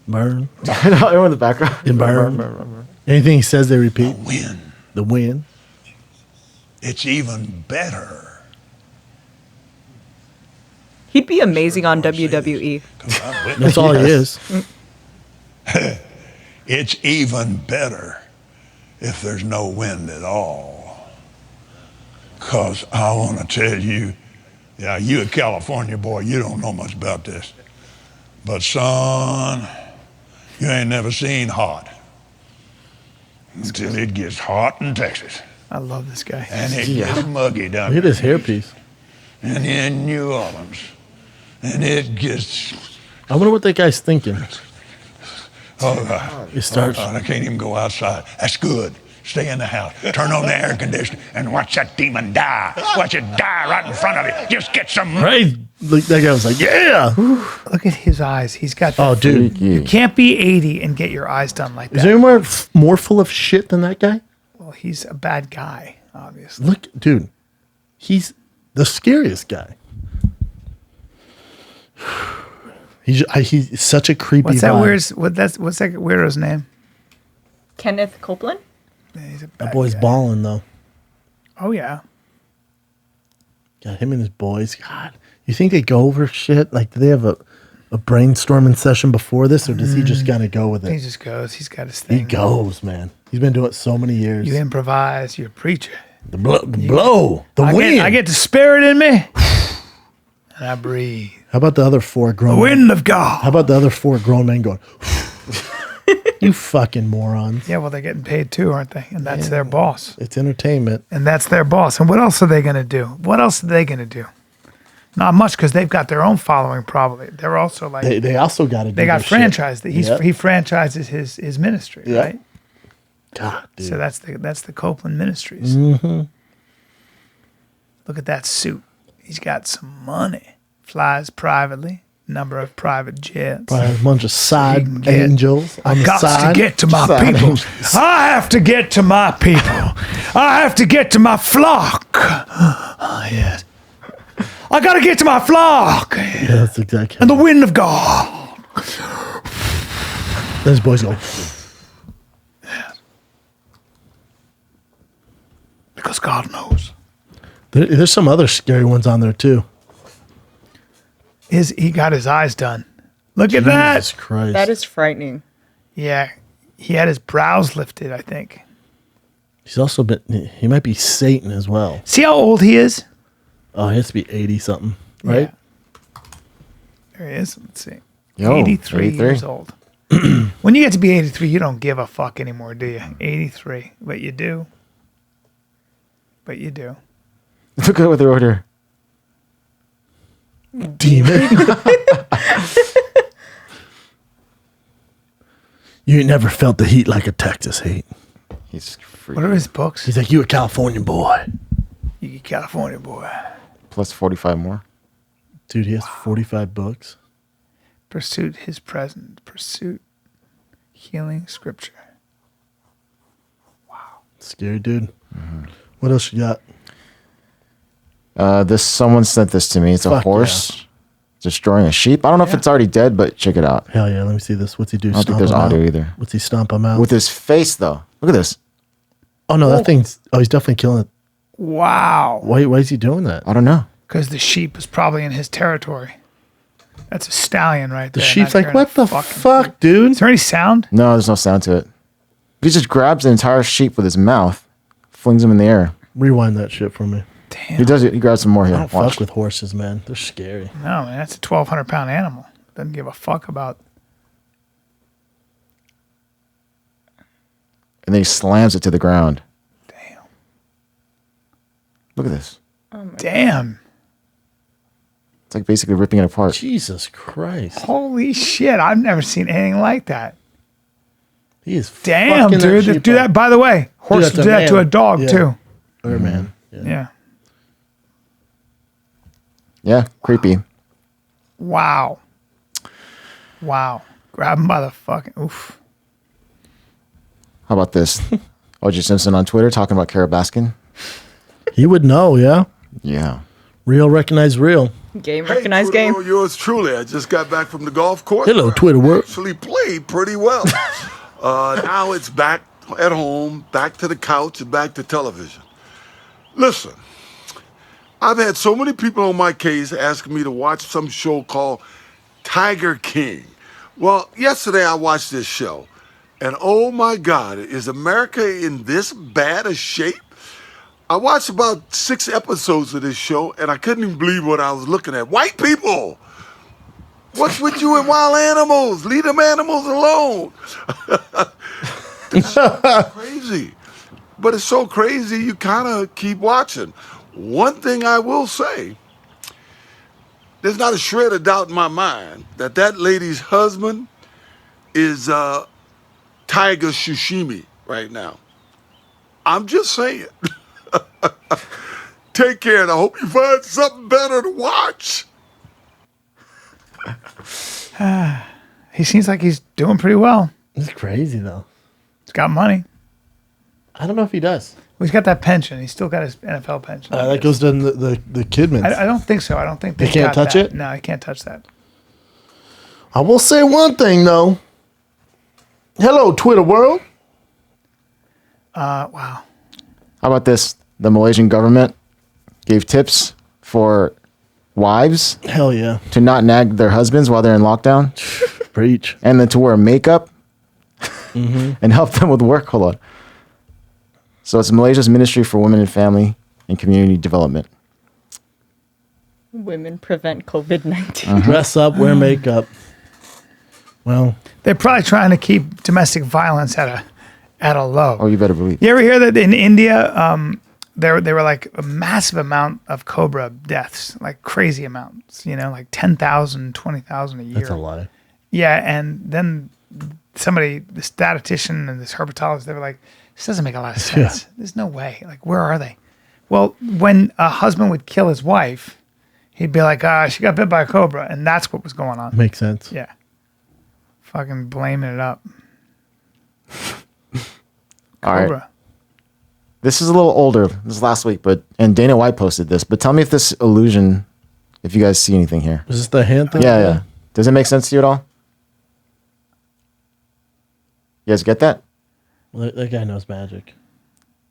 Burn. Everyone in the background. And burn. Anything he says, they repeat. Win. The win. It's even better. He'd be amazing on WWE. That's all he is. It's even better if there's no wind at all. Because I want to tell you, yeah, you a California boy, you don't know much about this. But son, you ain't never seen hot until it gets hot in Texas. I love this guy. And it gets muggy down Look at there. his hairpiece. And in New Orleans. And it gets, I wonder what that guy's thinking. oh God. He starts. I can't even go outside. That's good. Stay in the house. Turn on the air conditioner and watch that demon die. Watch it die right in front of you. Just get some. Right? Look, that guy was like, yeah. Look at his eyes. He's got. Oh, That dude. You can't be 80 and get your eyes done like Is that. there anyone more full of shit than that guy? Well, he's a bad guy, obviously. Look, dude. He's the scariest guy. He's such a creepy What's that vibe. what's that weirdo's name? Kenneth Copeland? Yeah, he's a bad That boy's guy. balling, though. Oh yeah. Got him and his boys. God. You think they go over shit? Like, do they have a brainstorming session before this, or does he just kind of go with He it? just goes. He's got his He thing. goes, man. He's been doing it so many years. You improvise. You're a preacher. The blow. The wind. I get the spirit in me, and I breathe. How about the other four grown The men? wind of God. How about the other four grown men going, you fucking morons. Yeah, well, they're getting paid too, aren't they? And that's their boss. It's entertainment. And that's their boss. And what else are they going to do? What else are they going to do? Not much, because they've got their own following. Probably they're also like They also got to do they got their shit. franchised. Yep. He franchises his ministry, Yeah. right? God, dude. So that's the Copeland Ministries. Mm-hmm. Look at that suit. He's got some money. Flies privately. Number of private jets. Probably a bunch of You side can get- angels on I the got side. to get to my people. I have to get to my people. I have to get to my flock. Oh, yes. I got to get to my flock. Yeah, that's exactly. And the wind of God. Those boys go, Because God knows. there's some other scary ones on there, too. He got his eyes done. Look at that. Jesus Christ. That is frightening. Yeah. He had his brows lifted, I think. He's also been, he might be Satan as well. See how old he is? Oh, he has to be 80 something, right? Yeah. There he is. Let's see. Yo, 83 83. years old. When you get to be 83, you don't give a fuck anymore, do you? 83. But you do. But you do. Look at what they wrote here. Demon. You ain't never felt the heat like a Texas heat. He's free. What are his books? He's like, you a California boy. You California boy. Plus 45 more. Dude, he has 45 books. Pursuit his present. Pursuit healing scripture. Scary dude. What else you got? Someone sent this to me. It's a Fuck horse destroying a sheep. I don't know if it's already dead, but check it out. Hell yeah, let me see this. What's he do? I don't think there's him audio out? either. What's he stomp him out? With his face, though. Look at this. Oh no, that thing's. Oh, he's definitely killing it. Wow. Why is he doing that? I don't know. Because the sheep is probably in his territory. That's a stallion right The there. sheep's not like, hearing what a the fucking fuck, thing. dude? Is there any sound? No, there's no sound to it. He just grabs the entire sheep with his mouth, flings him in the air. Rewind that shit for me. He does it. He grabs some more here. I don't fuck with horses, man. They're scary. No, man, that's a 1,200-pound animal. Doesn't give a fuck about. And then he slams it to the ground. Damn. Look at this. Damn. It's like basically ripping it apart. Jesus Christ. Holy shit! I've never seen anything like that. He is Damn, fucking dude. sheep Do up. that. By the way, horses that to do that to man. a dog Yeah. too. Or man. Yeah. Yeah. Yeah, creepy. Wow. Wow. Grab him by the fucking oof. How about this? O.J. Simpson on Twitter talking about Carol Baskin. He would know, yeah. Yeah. Real recognize real. Game recognized game. Twitter world, yours truly. I just got back from the golf course. Hello, Twitter world. Actually played pretty well. Now it's back at home, back to the couch, and back to television. Listen, I've had so many people on my case asking me to watch some show called Tiger King. Well, yesterday I watched this show, and oh my God, is America in this bad a shape? I watched about 6 episodes of this show, and I couldn't even believe what I was looking at. White people! What's with you and wild animals? Leave them animals alone. This is crazy. But it's so crazy, you kind of keep watching. One thing I will say, there's not a shred of doubt in my mind that that lady's husband is Tiger Sashimi right now. I'm just saying. Take care, and I hope you find something better to watch. He seems like he's doing pretty well. It's crazy, though. He's got money. I don't know if he does. Well, he's got that pension. He's still got his NFL pension. That goes to the Kidmans. I don't think so. I don't think They can't got touch that. it? No, I can't touch that. I will say one thing, though. Hello, Twitter world. Wow. How about this? The Malaysian government gave tips for wives Hell yeah. to not nag their husbands while they're in lockdown Preach. and then to wear makeup and help them with work. Hold on. So it's Malaysia's Ministry for Women and Family and Community Development. Women prevent COVID-19. Dress up, wear makeup. Well, They're probably trying to keep domestic violence at a low. Oh, you better believe. You ever hear that in India, there were like a massive amount of cobra deaths, like crazy amounts, like 10,000, 20,000 a year. that's a lie. Yeah, and then somebody, the statistician and this herpetologist, they were like, this doesn't make a lot of sense. Yeah. There's no way. Like, where are they? Well, when a husband would kill his wife, he'd be like, she got bit by a cobra, and that's what was going on. Makes sense. Yeah. Fucking blaming it up. All right. Cobra. This is a little older. This is last week, and Dana White posted this. But tell me if this illusion, if you guys see anything here. Is this the hand thing? Yeah. Does it make sense to you at all? You guys get that? Well, that guy knows magic.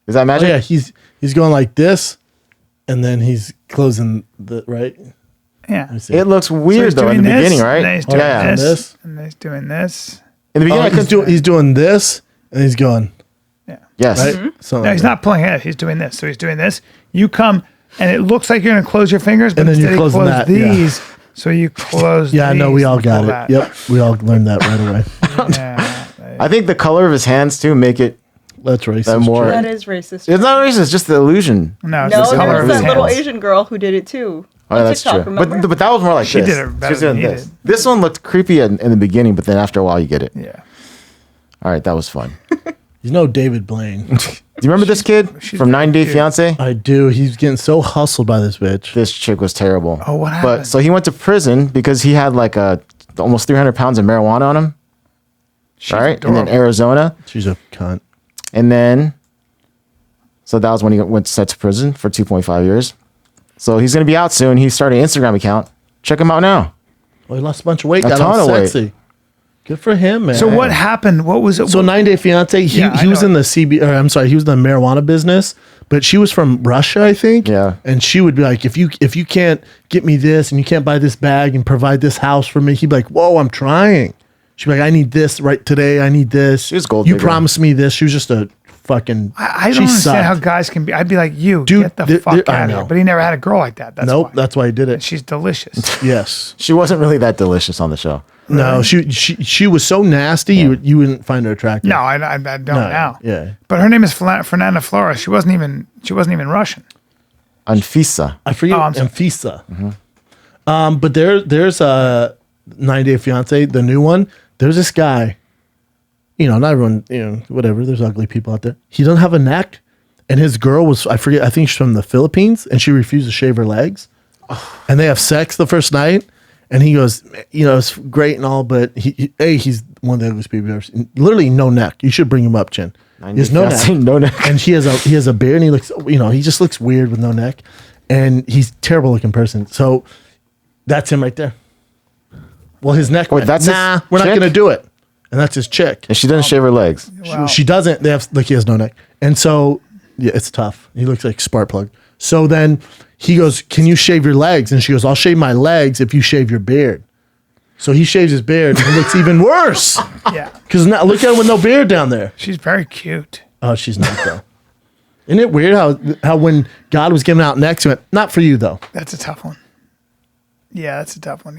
Is that Oh, magic? yeah, he's going like this, and then he's closing the right. Yeah. Let me see. It looks weird he's though in doing the this, beginning, and right? then he's doing Yeah. this, and then he's doing this. In the beginning, I couldn't he's doing this, and he's going Yes. right. So No, he's not pulling it. He's doing this. So he's doing this. You come, and it looks like you're going to close your fingers, but And then you're instead you closing close that, yeah. these. So you close Yeah, no, these we all and got pull it. that. Yep, we all learned that right away. Yeah. I think the color of his hands too make it. That's racist. That more- That is racist. It's not racist. It's just the illusion. No, it's No, the there color was of that his little hands. Asian girl who did it too. Oh, On that's TikTok, true. remember? But that was more like She this. did it better She was doing than he this. did. This one looked creepy in the beginning, but then after a while you get it. Yeah. All right, that was fun. He's no David Blaine. Do you remember this kid from 90 Day cute. Fiance? I do. He's getting so hustled by this bitch. This chick was terrible. Oh, what But happened? so he went to prison because he had like almost 300 pounds of marijuana on him. She's All right, and then adorable. Arizona, She's a cunt. and then so that was when he went sent to prison for 2.5 years. So he's gonna be out soon. He started an Instagram account. Check him out now. Well, he lost a bunch of weight. A Got ton all of weight. sexy. Good for him, man. So what happened? What was it? So 9 Day Fiance, he Yeah, I was know. in the he was in the marijuana business, but she was from Russia, I think. Yeah. And she would be like, if you can't get me this and you can't buy this bag and provide this house for me, he'd be like, whoa, I'm trying. She'd be like, I need this right today. I need this. She was gold You digger. promised me this. She was just a fucking. I don't she understand sucked. how guys can be. I'd be like, you Dude, get the there- fuck I out of here. know. But he never had a girl like that. That's Nope, why. that's why he did it. She's delicious. Yes. She wasn't really that delicious on the show. No, she was so nasty you wouldn't find her attractive. No, I don't now. Yeah. But her name is Fernanda Flores. She wasn't even Russian. Anfisa. I forget. Oh, I'm sorry. Anfisa. But there's a 90 Day Fiance, the new one. There's this guy. You know, not everyone. You know, whatever. There's ugly people out there. He doesn't have a neck, and his girl was. I forget. I think she's from the Philippines, and she refused to shave her legs. And they have sex the first night, and he goes, you know, it's great and all, but he's one of the ugliest people I've ever seen. Literally no neck. You should bring him up, Chin. He has no neck. No neck. And he has a beard, and he looks, you know, he just looks weird with no neck, and he's a terrible looking person. So that's him right there. Well, his neck. Wait, that's his we're not chick? going to do it, and that's his chick. And she doesn't shave her legs. Wow. She doesn't. They have like he has no neck, and so yeah, it's tough. He looks like a spark plug. So then he goes, "Can you shave your legs?" And she goes, "I'll shave my legs if you shave your beard." So he shaves his beard, and it looks even worse. Yeah. Because now look at him with no beard down there. She's very cute. Oh, she's not though. Isn't it weird how when God was giving out necks, he went, "Not for you though." That's a tough one. Yeah, that's a tough one.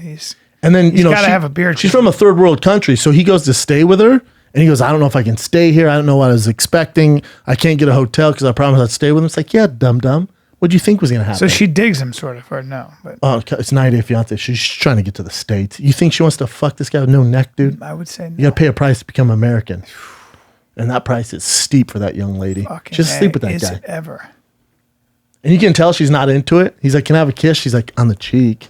And then He's you know gotta have a beard. She's from a third world country, so he goes to stay with her, and he goes, "I don't know if I can stay here. I don't know what I was expecting. I can't get a hotel because I promised I'd stay with him." It's like, yeah, dum. What do you think was going to happen? So she digs him, sort of, or no? But Oh, it's 90 Day Fiance. She's trying to get to the States. You think she wants to fuck this guy with no neck, dude? I would say no. You got to pay a price to become American. And that price is steep for that young lady. Fucking Just sleep with that is guy. it ever? And you can tell she's not into it. He's like, "Can I have a kiss?" She's like, "On the cheek."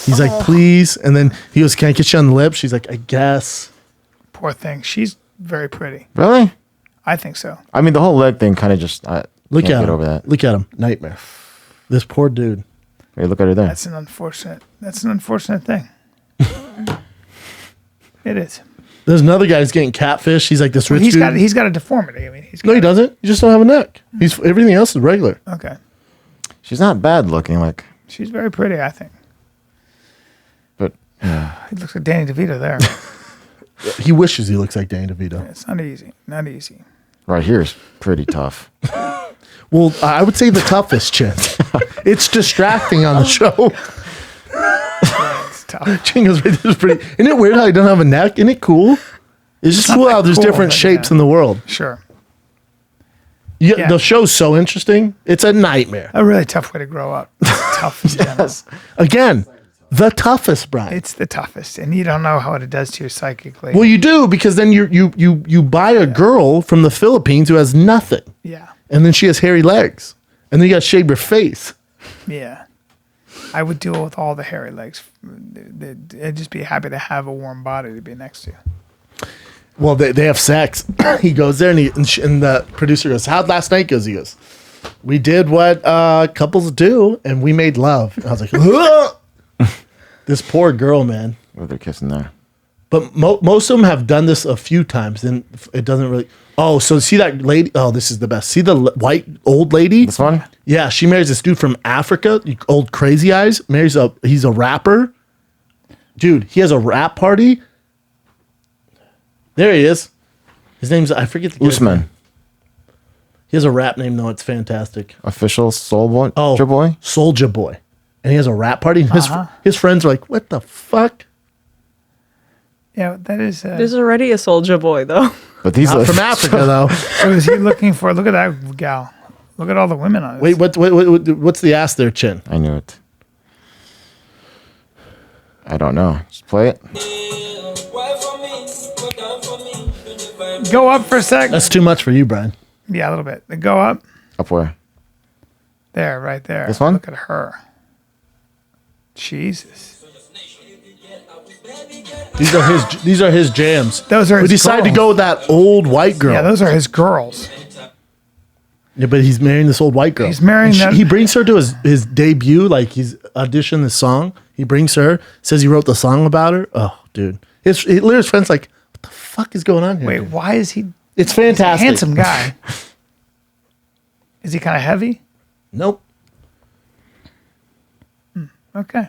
He's like, "Please." And then he goes, "Can I kiss you on the lips?" She's like, "I guess." Poor thing. She's very pretty. Really? I think so. I mean, the whole leg thing kind of just. Look can't at get him. over that. Look at him. Nightmare. This poor dude. Hey, look at her there. That's an unfortunate thing. It is. There's another guy who's getting catfish. He's like this rich He's dude. got a deformity. I mean, No, he doesn't. He just don't have a neck. He's everything else is regular. Okay. She's not bad looking, like, She's very pretty, I think. but He looks like Danny DeVito there. He wishes he looks like Danny DeVito. It's not easy. Not easy. right here is pretty tough. Well, I would say the toughest, Chin. It's distracting on the show. It's tough. Chin goes, "This is pretty." Isn't it weird how he doesn't have a neck? Isn't it cool? It's just not cool that how there's cool, different but shapes yeah. in the world. Sure. Yeah, the show's so interesting. It's a nightmare. A really tough way to grow up. It's tough in general. Again, the toughest, Brian. It's the toughest, and you don't know what it does to you psychically. Well, you do, because then you buy a girl from the Philippines who has nothing, yeah, and then she has hairy legs, and then you got to shave your face. yeah. I would deal with all the hairy legs. I'd just be happy to have a warm body to be next to. Well, they have sex. He goes there, and the producer goes, "How'd last night goes?" He goes, "We did what couples do, and we made love." And I was like, "Ugh." This poor girl, man. Oh, they're kissing there. But most of them have done this a few times, and it doesn't really. Oh, so see that lady? Oh, this is the best. See the white old lady? This one? Yeah, she marries this dude from Africa, old crazy eyes. He's a rapper. Dude, he has a rap party. There he is. His name's, I forget the guy's Usman. name. He has a rap name though. It's fantastic. Official Soul Boy? Oh, Your Boy? Soulja Boy. And he has a rap party. And his friends are like, "What the fuck?" Yeah, that is. There's already a Soulja Boy though. But these Not are from Africa though. What is he looking for? Look at that gal. Look at all the women on it. Wait, what's the ass there, Chin? I knew it. I don't know. Just play it. Go up for a sec. That's too much for you, Brian. Yeah, a little bit. Go up. Up where? There, right there. This one? Look at her. Jesus. These are his jams. Those are We his decided to girls. go with that old white girl. Yeah, those are his girls. Yeah, but he's marrying this old white girl. He's marrying And that- He brings her to his debut, like he's auditioned this song. He brings her, says he wrote the song about her. Oh, dude. His friend's like, "What the fuck is going on here?" Wait, dude?" why is he? It's He's a fantastic. handsome guy. Is he kind of heavy? Nope. Okay.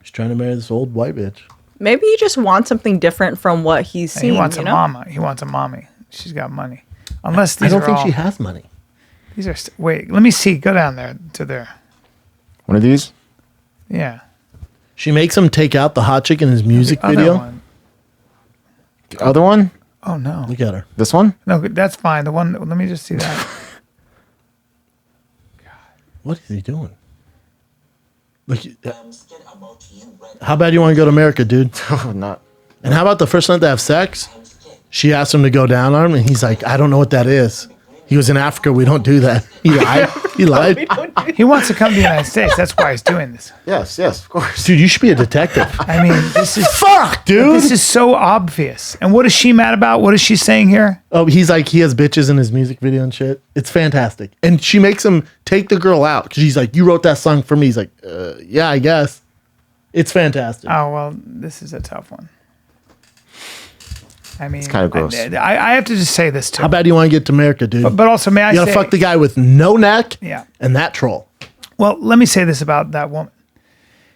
He's trying to marry this old white bitch. Maybe he just wants something different from what he's He seen. wants you a know? mama. He wants a mommy. She's got money. Unless I these don't are think all, she has money. These are wait. Let me see. Go down there to there. One of these? Yeah. She makes him take out the hot chick in his music The other video. one. The other one? Oh no. Look at her. This one? No, that's fine. The one. Let me just see that. What is he doing? Look. How bad you want to go to America, dude? Oh, not. And how about the first night they have sex? She asked him to go down on him, and he's like, I don't know what that is. He was in Africa. We don't do that. He lied. He lied. He wants to come to the United States. That's why he's doing this. Yes, of course. Dude, you should be a detective. I mean, this is Fuck, dude. This is so obvious. And what is she mad about? What is she saying here? Oh, he's like, he has bitches in his music video and shit. It's fantastic. And she makes him take the girl out because she's like, you wrote that song for me. He's like, yeah, I guess. It's fantastic. Oh, well, this is a tough one. I mean, it's kind of gross. I have to just say this too. How bad do you want to get to America, dude? But also, may I you gotta say, fuck the guy with no neck Yeah. and that troll. Well, let me say this about that woman.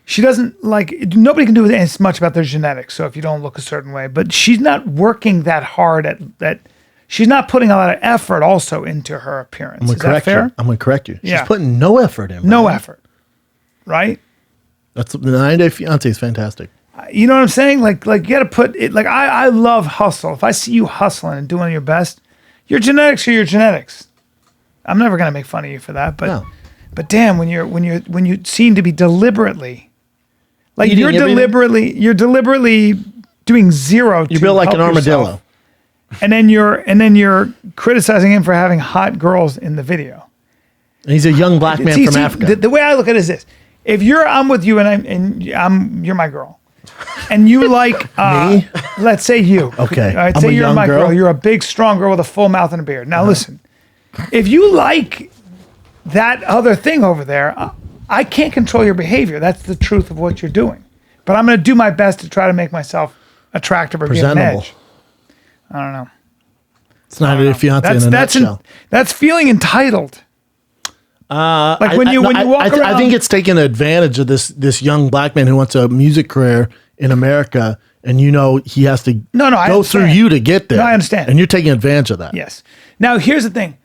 She doesn't like, nobody can do as much about their genetics. So if you don't look a certain way, but she's not working that hard at that. She's not putting a lot of effort also into her appearance. I'm Is that fair? you. I'm going to correct you. Yeah. She's putting no effort in. No Bryan. effort. Right? That's the 90-Day Fiance is fantastic. You know what I'm saying? Like you got to put it. Like I love hustle. If I see you hustling and doing your best, your genetics are your genetics. I'm never gonna make fun of you for that. But No. but damn, when you seem to be deliberately, like Eating you're everything? deliberately doing zero. You to build like help an armadillo. yourself. And then you're criticizing him for having hot girls in the video. And he's a young black man from Africa. The way I look at it is this: if I'm with you and you're my girl. And you like Me? Let's say you. Okay. All right, I'm say a you're young my girl. You're a big, strong girl with a full mouth and a beard. Now listen, if you like that other thing over there, I can't control your behavior. That's the truth of what you're doing. But I'm going to do my best to try to make myself attractive or give an Presentable. edge. I don't know. It's 90-Day Fiance in a nutshell. That's feeling entitled. Like when you walk around. I think it's taking advantage of this young black man who wants a music career in America, and he has to I go through understand. you to get there. No, I understand. And you're taking advantage of that. Yes. Now, here's the thing.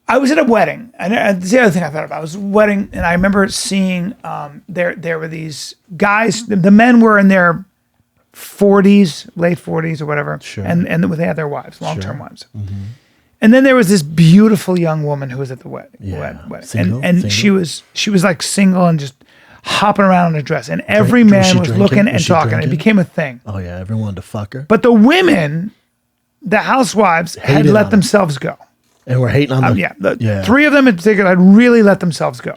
I was at a wedding, and that's the other thing I thought about. I was at a wedding, and I remember seeing there were these guys. The men were in their 40s, late 40s or whatever, Sure. and they had their wives, long-term wives. Mm-hmm. And then there was this beautiful young woman who was at the wedding. Yeah. Single? Single? she was like single and just hopping around in a dress, and every Was man she was drinking? looking Was and she talking. drinking? It became a thing. Oh yeah, everyone wanted to fuck her. But the women, the housewives, had Hated let on themselves go. And we're hating on them. Three of them in particular had really let themselves go,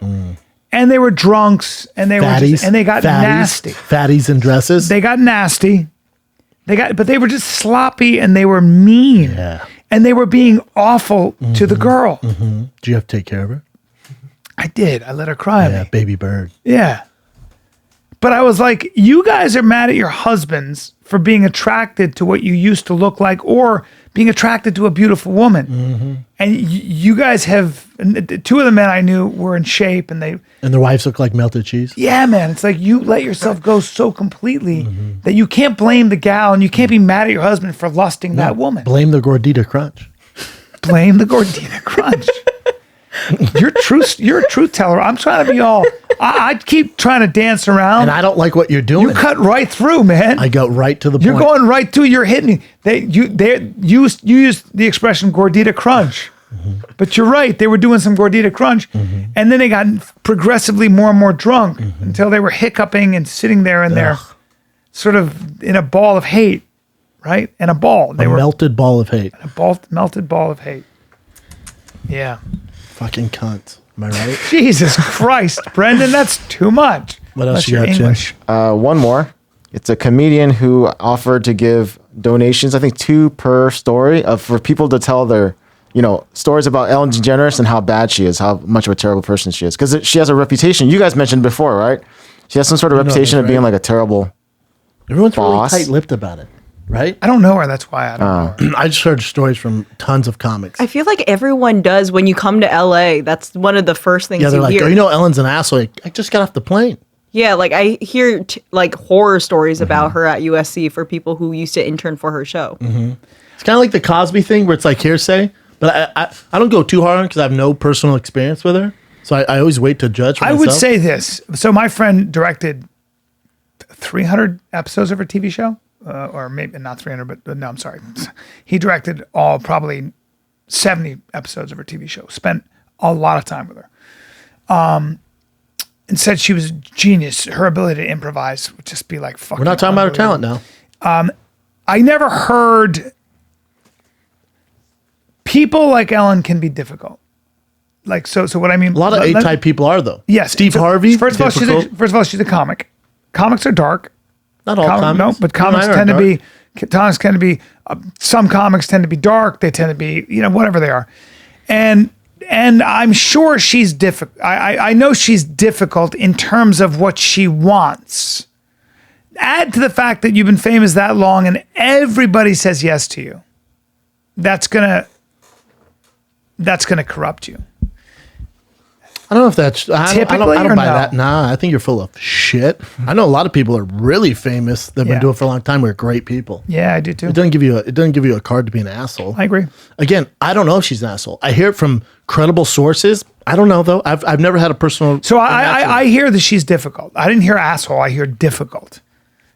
and they were drunks, and they got nasty. Fatties in dresses. They got nasty. But they were just sloppy, and they were mean. Yeah. And they were being awful to the girl. Mm-hmm. Do you have to take care of her? I did. I let her cry on Yeah, me. baby bird. Yeah. But I was like, you guys are mad at your husbands for being attracted to what you used to look like or being attracted to a beautiful woman. Mm-hmm. And you guys have, two of the men I knew were in shape and their wives look like melted cheese. yeah, man, it's like you let yourself go so completely that you can't blame the gal and you can't be mad at your husband for lusting that woman. Blame the Gordita Crunch. Blame the Gordita Crunch. You're a truth teller. I'm trying to be all. I keep trying to dance around. And I don't like what you're doing. You cut right through, man. I go right to the point. You're going right to. You're hitting. You used the expression Gordita Crunch, but you're right. They were doing some Gordita Crunch, and then they got progressively more and more drunk until they were hiccuping and sitting there in their sort of in a ball of hate, right? And a ball. They were melted ball of hate. Melted ball of hate. Yeah. Fucking cunt. Am I right? Jesus Christ, Brendan, that's too much. What else Unless you you're got, English. One more. It's a comedian who offered to give donations, I think 2 per story, for people to tell their, stories about Ellen DeGeneres and how bad she is, how much of a terrible person she is. Because she has a reputation. You guys mentioned before, right? She has some sort of reputation of being like a terrible Everyone's boss. really tight-lipped about it, right? I don't know her. That's why I don't know her. I just heard stories from tons of comics. I feel like everyone does when you come to LA. That's one of the first things Yeah, they're you like, hear. oh, Ellen's an asshole. Like, I just got off the plane. Yeah, like I hear like horror stories about her at USC for people who used to intern for her show. It's kind of like the Cosby thing where it's like hearsay, But I don't go too hard on because I have no personal experience with her. So I always wait to judge for I myself. would say this. So my friend directed 300 episodes of her TV show, or maybe not 300, but no, I'm sorry. He directed probably 70 episodes of her TV show. Spent a lot of time with her. And said she was a genius. Her ability to improvise would just be like fucking. We're not talking about her talent now. I never heard people like Ellen can be difficult. Like so what I mean. A lot of A-type people are though. Yes, Steve Harvey. First of all, she's a comic. Comics are dark. Not all comics. No, but comics tend to be. Comics tend to be. Some comics tend to be dark. They tend to be, whatever they are, and I'm sure she's difficult. I know she's difficult in terms of what she wants. Add to the fact that you've been famous that long and everybody says yes to you. That's gonna corrupt you. I don't know if that's I don't or buy no? that. Nah, I think you're full of shit. I know a lot of people are really famous. They've been Yeah. doing it for a long time. We're great people. Yeah, I do too. It doesn't give you a card to be an asshole. I agree. Again, I don't know if she's an asshole. I hear it from credible sources. I don't know though. I've never had a personal. So I hear that she's difficult. I didn't hear asshole. I hear difficult.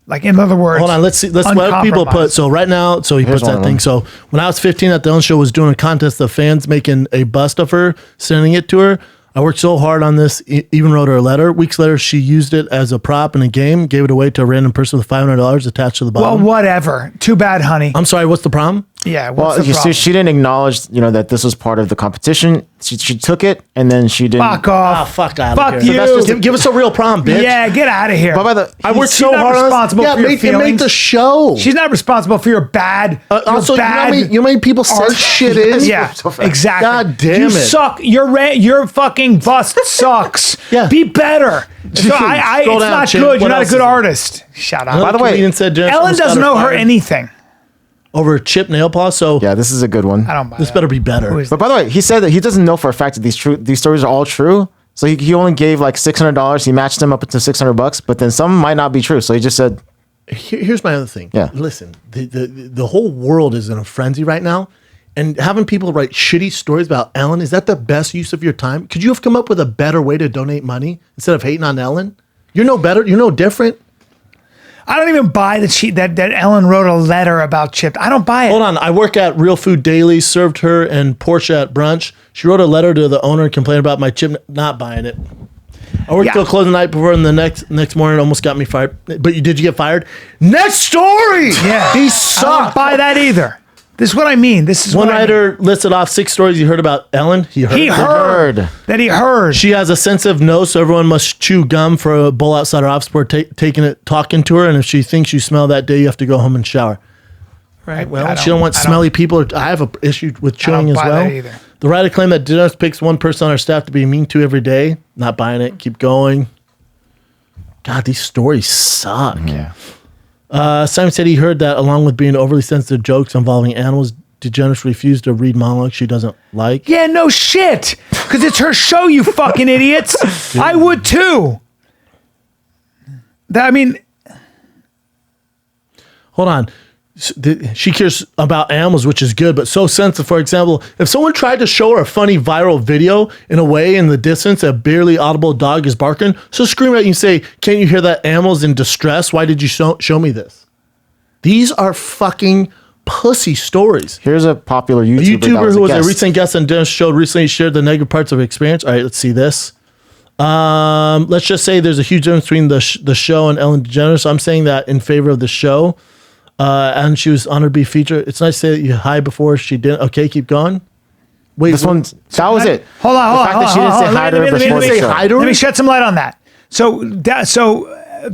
Like in other words, Hold on, let's see. Let's what people put. So right now, so he Here's puts that one. thing. So when I was 15 at the Ellen Show, was doing a contest of fans making a bust of her, sending it to her. I worked so hard on this, even wrote her a letter. Weeks later, she used it as a prop in a game, gave it away to a random person with $500 attached to the well, bottom. whatever. Too bad, honey. I'm sorry, what's the problem? Yeah. Well, What's the you see, problem? she didn't acknowledge, that this was part of the competition. She took it and then she didn't. Fuck Ah, off. fuck out Fuck of here. you. So that's just, give us a real problem, bitch. Yeah, get out of here. But by the, I worked She's so not hard on responsible this. for your It made feelings. the show. She's not responsible for your bad. Also, you know how many people send shit in? Yeah, so fast. exactly. God damn you it. suck. Your fucking bust sucks. Yeah. Be better. So it's Scroll down, not Chip. good. What You're not a else good is there? artist. Shut up. By the way, Comedian said Jennifer Ellen almost got doesn't know her fired anything. over chip nail polish. So yeah, this is a good one. I don't buy this that. better be better. Who is But by the way, he said that he doesn't know for a fact that these stories are all true. So he only gave like $600. He matched them up to $600, but then some might not be true. So he just said, Here's my other thing. Yeah. Listen, the whole world is in a frenzy right now, and having people write shitty stories about Ellen, is that the best use of your time? Could you have come up with a better way to donate money instead of hating on Ellen? You're no better. You're no different. I don't even buy that Ellen wrote a letter about Chip. I don't buy it. Hold on. I work at Real Food Daily, served her and Portia at brunch. She wrote a letter to the owner and complained about my chip. Not buying it. I worked till close the night before, and the next morning almost got me fired. But did you get fired? Next story. Yeah. He I don't sucked. buy that either. This is what I mean. This is One what I mean. writer listed off 6 stories he heard about Ellen. He He heard. heard that he heard. She has a sensitive nose, so everyone must chew gum for a bowl outside her office before talking to her. And if she thinks you smell that day, you have to go home and shower. Right. Well, she don't want smelly people. I have an issue with chewing as buy well. that either. The writer claimed that Dennis picks one person on her staff to be mean to every day. Not buying it. Keep going. God, these stories suck. yeah. Simon said he heard that along with being overly sensitive jokes involving animals, DeGeneres refused to read monologues she doesn't like. Yeah, no shit. Because it's her show, you fucking idiots. I would too. I mean, Hold on. She cares about animals, which is good, but so sensitive. For example, if someone tried to show her a funny viral video in a way in the distance, a barely audible dog is barking, so scream at you and say, "Can't you hear that animal's in distress? Why did you show me this?" These are fucking pussy stories. Here's a popular A YouTuber, YouTuber who was a guest. recent guest on Dennis' show recently shared the negative parts of her experience. All right, let's see this. Let's just say there's a huge difference between the show and Ellen DeGeneres. So I'm saying that in favor of the show. And she was honored to be featured. It's nice to say that you hi before she didn't. Okay, keep going. Wait, That was it. hold on. The fact that she didn't say hi to her before the show. hi to her? Let me shed some light on that. So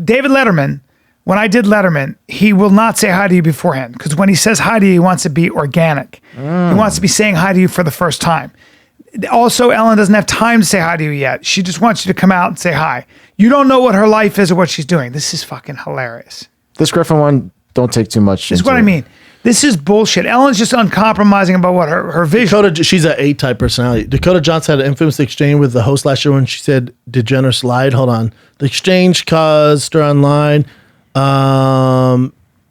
David Letterman, when I did Letterman, he will not say hi to you beforehand because when he says hi to you, he wants to be organic. He wants to be saying hi to you for the first time. Also, Ellen doesn't have time to say hi to you yet. She just wants you to come out and say hi. You don't know what her life is or what she's doing. This is fucking hilarious. This Griffin one, don't take too much. This is what I mean. This is bullshit. Ellen's just uncompromising about what her vision. She's an A-type personality. Dakota Johnson had an infamous exchange with the host last year when she said DeGeneres lied. Hold on. The exchange caused her online.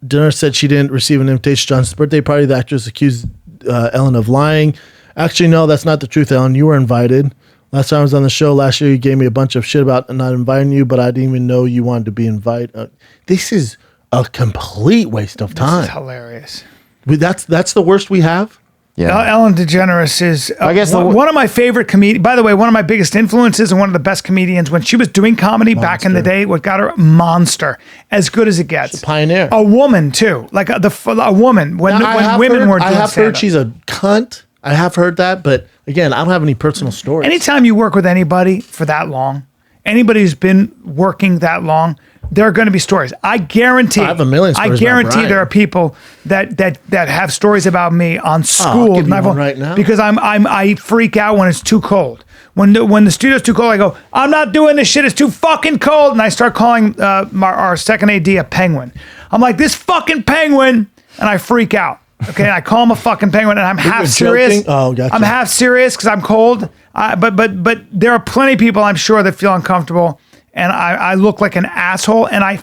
DeGeneres said she didn't receive an invitation to Johnson's birthday party. The actress accused Ellen of lying. Actually, no, that's not the truth, Ellen. You were invited. Last time I was on the show last year, you gave me a bunch of shit about not inviting you, but I didn't even know you wanted to be invited. This is a complete waste of time. This is hilarious. That's the worst we have? Yeah. Ellen DeGeneres is I guess one of my favorite comedians. By the way, one of my biggest influences and one of the best comedians when she was doing comedy back in the day. What got her? Monster, as good as it gets. She's a pioneer. A woman too, like a woman when women were. I have heard she's a cunt. I have heard that, but again, I don't have any personal stories. Anytime you work with anybody for that long, anybody who's been working that long, there are going to be stories. I guarantee. I have a million stories I guarantee about Bryan. there are people that have stories about me on school. I'll give you one right now. Because I freak out when it's too cold. When the studio's too cold, I go, I'm not doing this shit. It's too fucking cold, and I start calling our second AD a penguin. I'm like, this fucking penguin, and I freak out. Okay, and I call him a fucking penguin, and I'm half serious. Joking? Oh, gotcha. I'm half serious because I'm cold. But there are plenty of people I'm sure that feel uncomfortable, and I look like an asshole. And I'm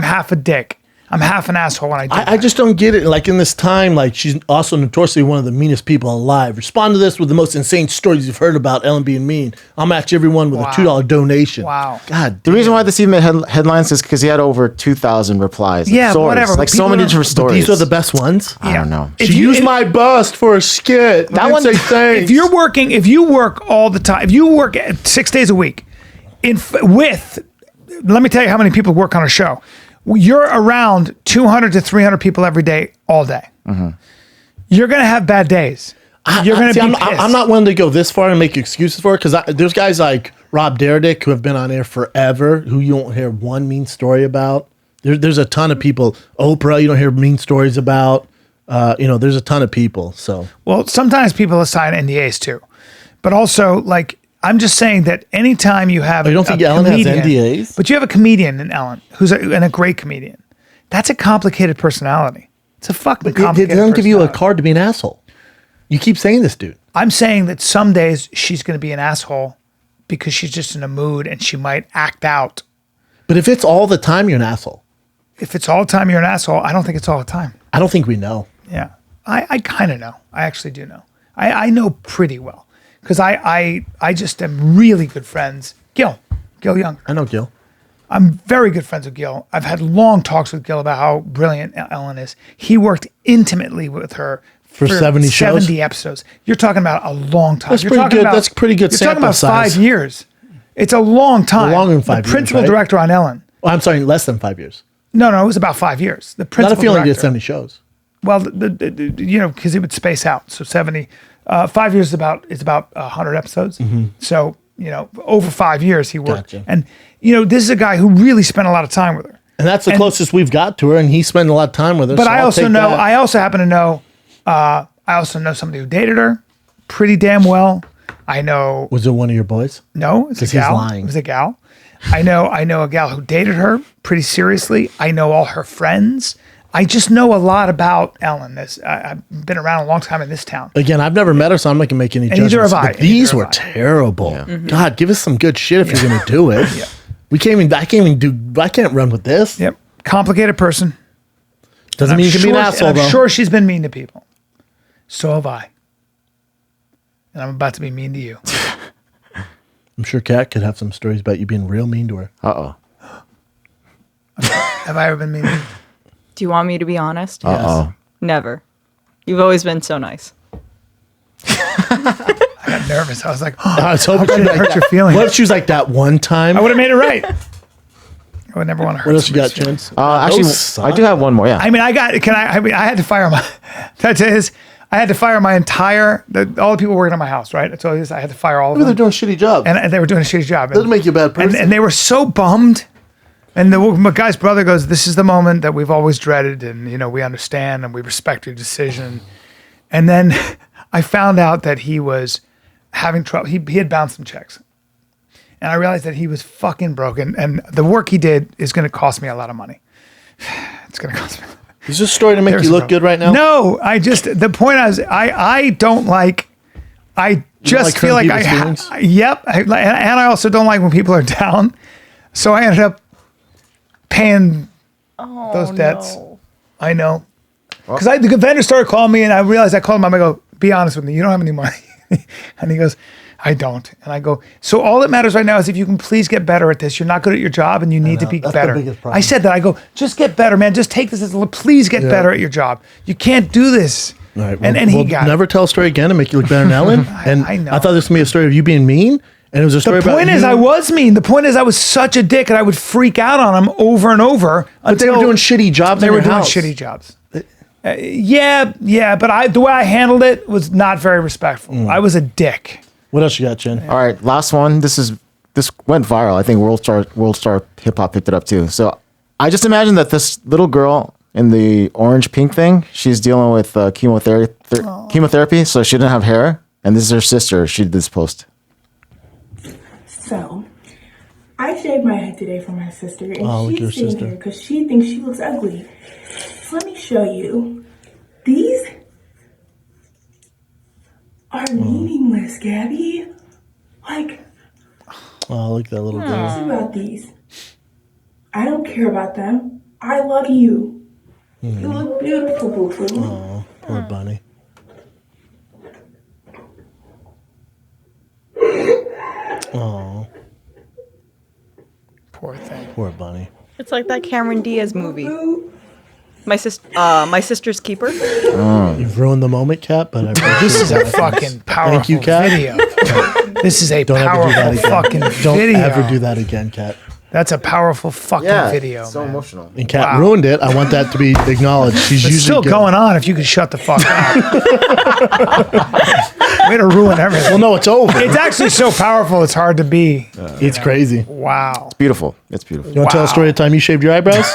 half a dick. I'm half an asshole when I do. I just don't get it. Like in this time, like she's also notoriously one of the meanest people alive. Respond to this with the most insane stories you've heard about Ellen being mean. I'll match everyone with a $2 donation. Wow. God. The reason why this even made headlines is because he had over 2,000 replies. Yeah, stories. whatever. Like so many different stories. These are the best ones. I don't know. If She used my bust for a skit. That one- say thanks. If you work all the time, if you work 6 days a week, let me tell you how many people work on a show. You're around 200 to 300 people every day, all day. Mm-hmm. You're going to have bad days. You're going to be pissed. I'm not willing to go this far and make excuses for it because there's guys like Rob Dyrdek who have been on air forever who you don't hear one mean story about. There's a ton of people. Oprah, you don't hear mean stories about. There's a ton of people. So Well, sometimes people assign NDAs too. But also, like, I'm just saying that anytime you have you don't think Ellen has NDAs? But you have a comedian in Ellen who's a great comedian. That's a complicated personality. It's a fucking complicated They don't give you a personality. card to be an asshole. You keep saying this, dude. I'm saying that some days she's going to be an asshole because she's just in a mood and she might act out. But if it's all the time, you're an asshole. If it's all the time you're an asshole, I don't think it's all the time. I don't think we know. Yeah. I kind of know. I actually do know. I know pretty well. Because I just am really good friends. Gil Young. I know Gil. I'm very good friends with Gil. I've had long talks with Gil about how brilliant Ellen is. He worked intimately with her For 70 shows? 70 episodes. You're talking about a long time. That's You're pretty talking good. about- That's pretty good You're talking sample about size. 5 years. It's a long time. Longer than 5 The years, principal right? director on Ellen. Well, I'm sorry, less than 5 years. No, it was about 5 years. The Not principal if you only did director. 70 shows. Well, because it would space out. So 70, 5 years is about 100 episodes. So, over 5 years he worked. Gotcha. And, this is a guy who really spent a lot of time with her. And that's the closest we've got to her, and he spent a lot of time with her. But so I I'll also take know, that. I also happen to know, I also know somebody who dated her pretty damn well. I know, Was it one of your boys? no, it's a 'Cause he's gal. lying. It was a gal. I know a gal who dated her pretty seriously. I know all her friends. I just know a lot about Ellen. I've been around a long time in this town. Again, I've never met her, so I'm not going to make any judgments. neither have I. But these Neither were have I. terrible. God, give us some good shit if you're going to do it. I can't run with this. Yep. Complicated person. Doesn't mean you can be an asshole, I'm though. sure she's been mean to people. So have I. And I'm about to be mean to you. I'm sure Kat could have some stories about you being real mean to her. Uh-oh. Have I ever been mean to you? Do you want me to be honest? Uh-oh. Never. You've always been so nice. I got nervous. I was like, I was hoping I she'd didn't hurt your feelings. What if she was like that one time? I would have made it right. I would never want to hurt What else you got, somebody's feelings. Chance? Actually, Those suck. I do have one more. Yeah. I mean, I had to fire my, that is, I had to fire my all the people working on my house, right? I told you this, I had to fire all of Maybe them. they're doing a shitty job. And they were doing a shitty job. Doesn't make you a bad person. And they were so bummed. And the guy's brother goes, "This is the moment that we've always dreaded, and we understand and we respect your decision." And then I found out that he was having trouble. He had bounced some checks, and I realized that he was fucking broken. And the work he did is going to cost me a lot of money. It's going to cost me. Is this story to make There's you a look problem. good right now? No, the point I don't like. I just like feel hurting like people's feelings? Yep, and I also don't like when people are down. So I ended up paying those debts. No. I know. Because the vendor started calling me, and I realized I called him. I go, Be honest with me. You don't have any money. And he goes, I don't. And I go, so all that matters right now is if you can please get better at this. You're not good at your job and you need to be That's better. the biggest problem. I said that. I go, just get better, man. Just take this as please get better at your job. You can't do this. All right, and he got never tell a story again and make you look better than Ellen. And I know. I thought this was gonna be a story of you being mean, and it was a story The about point is, you- I was mean. The point is, I was such a dick, and I would freak out on him over and over. But they were doing shitty jobs. They in were your doing house. shitty jobs. Yeah, but the way I handled it was not very respectful. I was a dick. What else you got, Chin? All right, last one. This went viral. I think World Star Hip Hop picked it up too. So I just imagine that this little girl in the orange pink thing, she's dealing with chemotherapy, so she didn't have hair. And this is her sister. She did this post. So, I shaved my head today for my sister, and look at your she's sitting sister. here because she thinks she looks ugly. So let me show you. These are meaningless, Gabby. Like, Oh, look at that little girl. think about these. I don't care about them. I love you. You look beautiful, boo-boo. Oh, poor bunny. Oh, Poor thing. poor bunny. It's like that Cameron Diaz movie. My sister's keeper. You've ruined the moment, Kat, but I appreciate This is a that. fucking powerful Thank you, Kat. video. This is a Don't ever do that powerful again. fucking Don't video. ever do that again, Kat. That's a powerful fucking video, so man. emotional. And Kat Wow. ruined it. I want that to be acknowledged. She's It's usually still good. going on if you could shut the fuck up. Way to ruin everything. Well, no, it's over. It's actually so powerful, it's hard to be. It's crazy. Wow. Beautiful. It's beautiful. You want to tell a story of the time you shaved your eyebrows?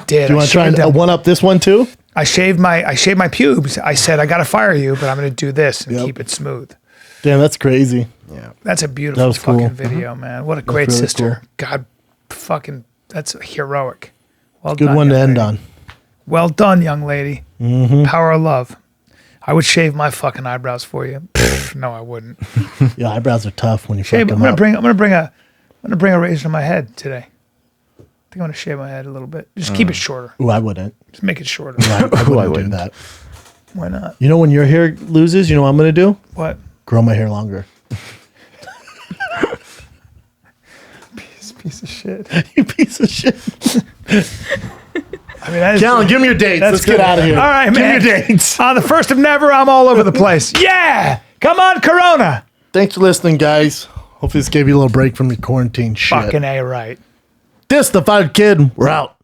Did Do you want to try and one up this one too? I shaved my pubes. I said I gotta fire you, but I'm gonna do this and Yep. keep it smooth. Damn, that's crazy. Yeah. That's a beautiful That was cool. fucking video, man. What a great really sister. God fucking that's heroic. Well Good done, one to young end lady. on. Well done, young lady. Power of love. I would shave my fucking eyebrows for you. Pfft, no, I wouldn't. Yeah, eyebrows are tough when you Shave. fuck I'm them gonna up. bring a razor to my head today. I think I'm gonna shave my head a little bit. Just keep it shorter. Ooh, I wouldn't. Just make it shorter. I wouldn't do wouldn't. that. Why not? You know when your hair loses, you know what I'm going to do? What? Grow my hair longer. Piece of shit. You piece of shit. I mean, that is Callan, give me your dates. That's Let's good. get out of here. All right, give man. me your dates. On the 1st of Never, I'm all over the place. Yeah! Come on, Corona! Thanks for listening, guys. Hopefully this gave you a little break from your quarantine shit. Fucking A right. This, the Fired Kid. We're out.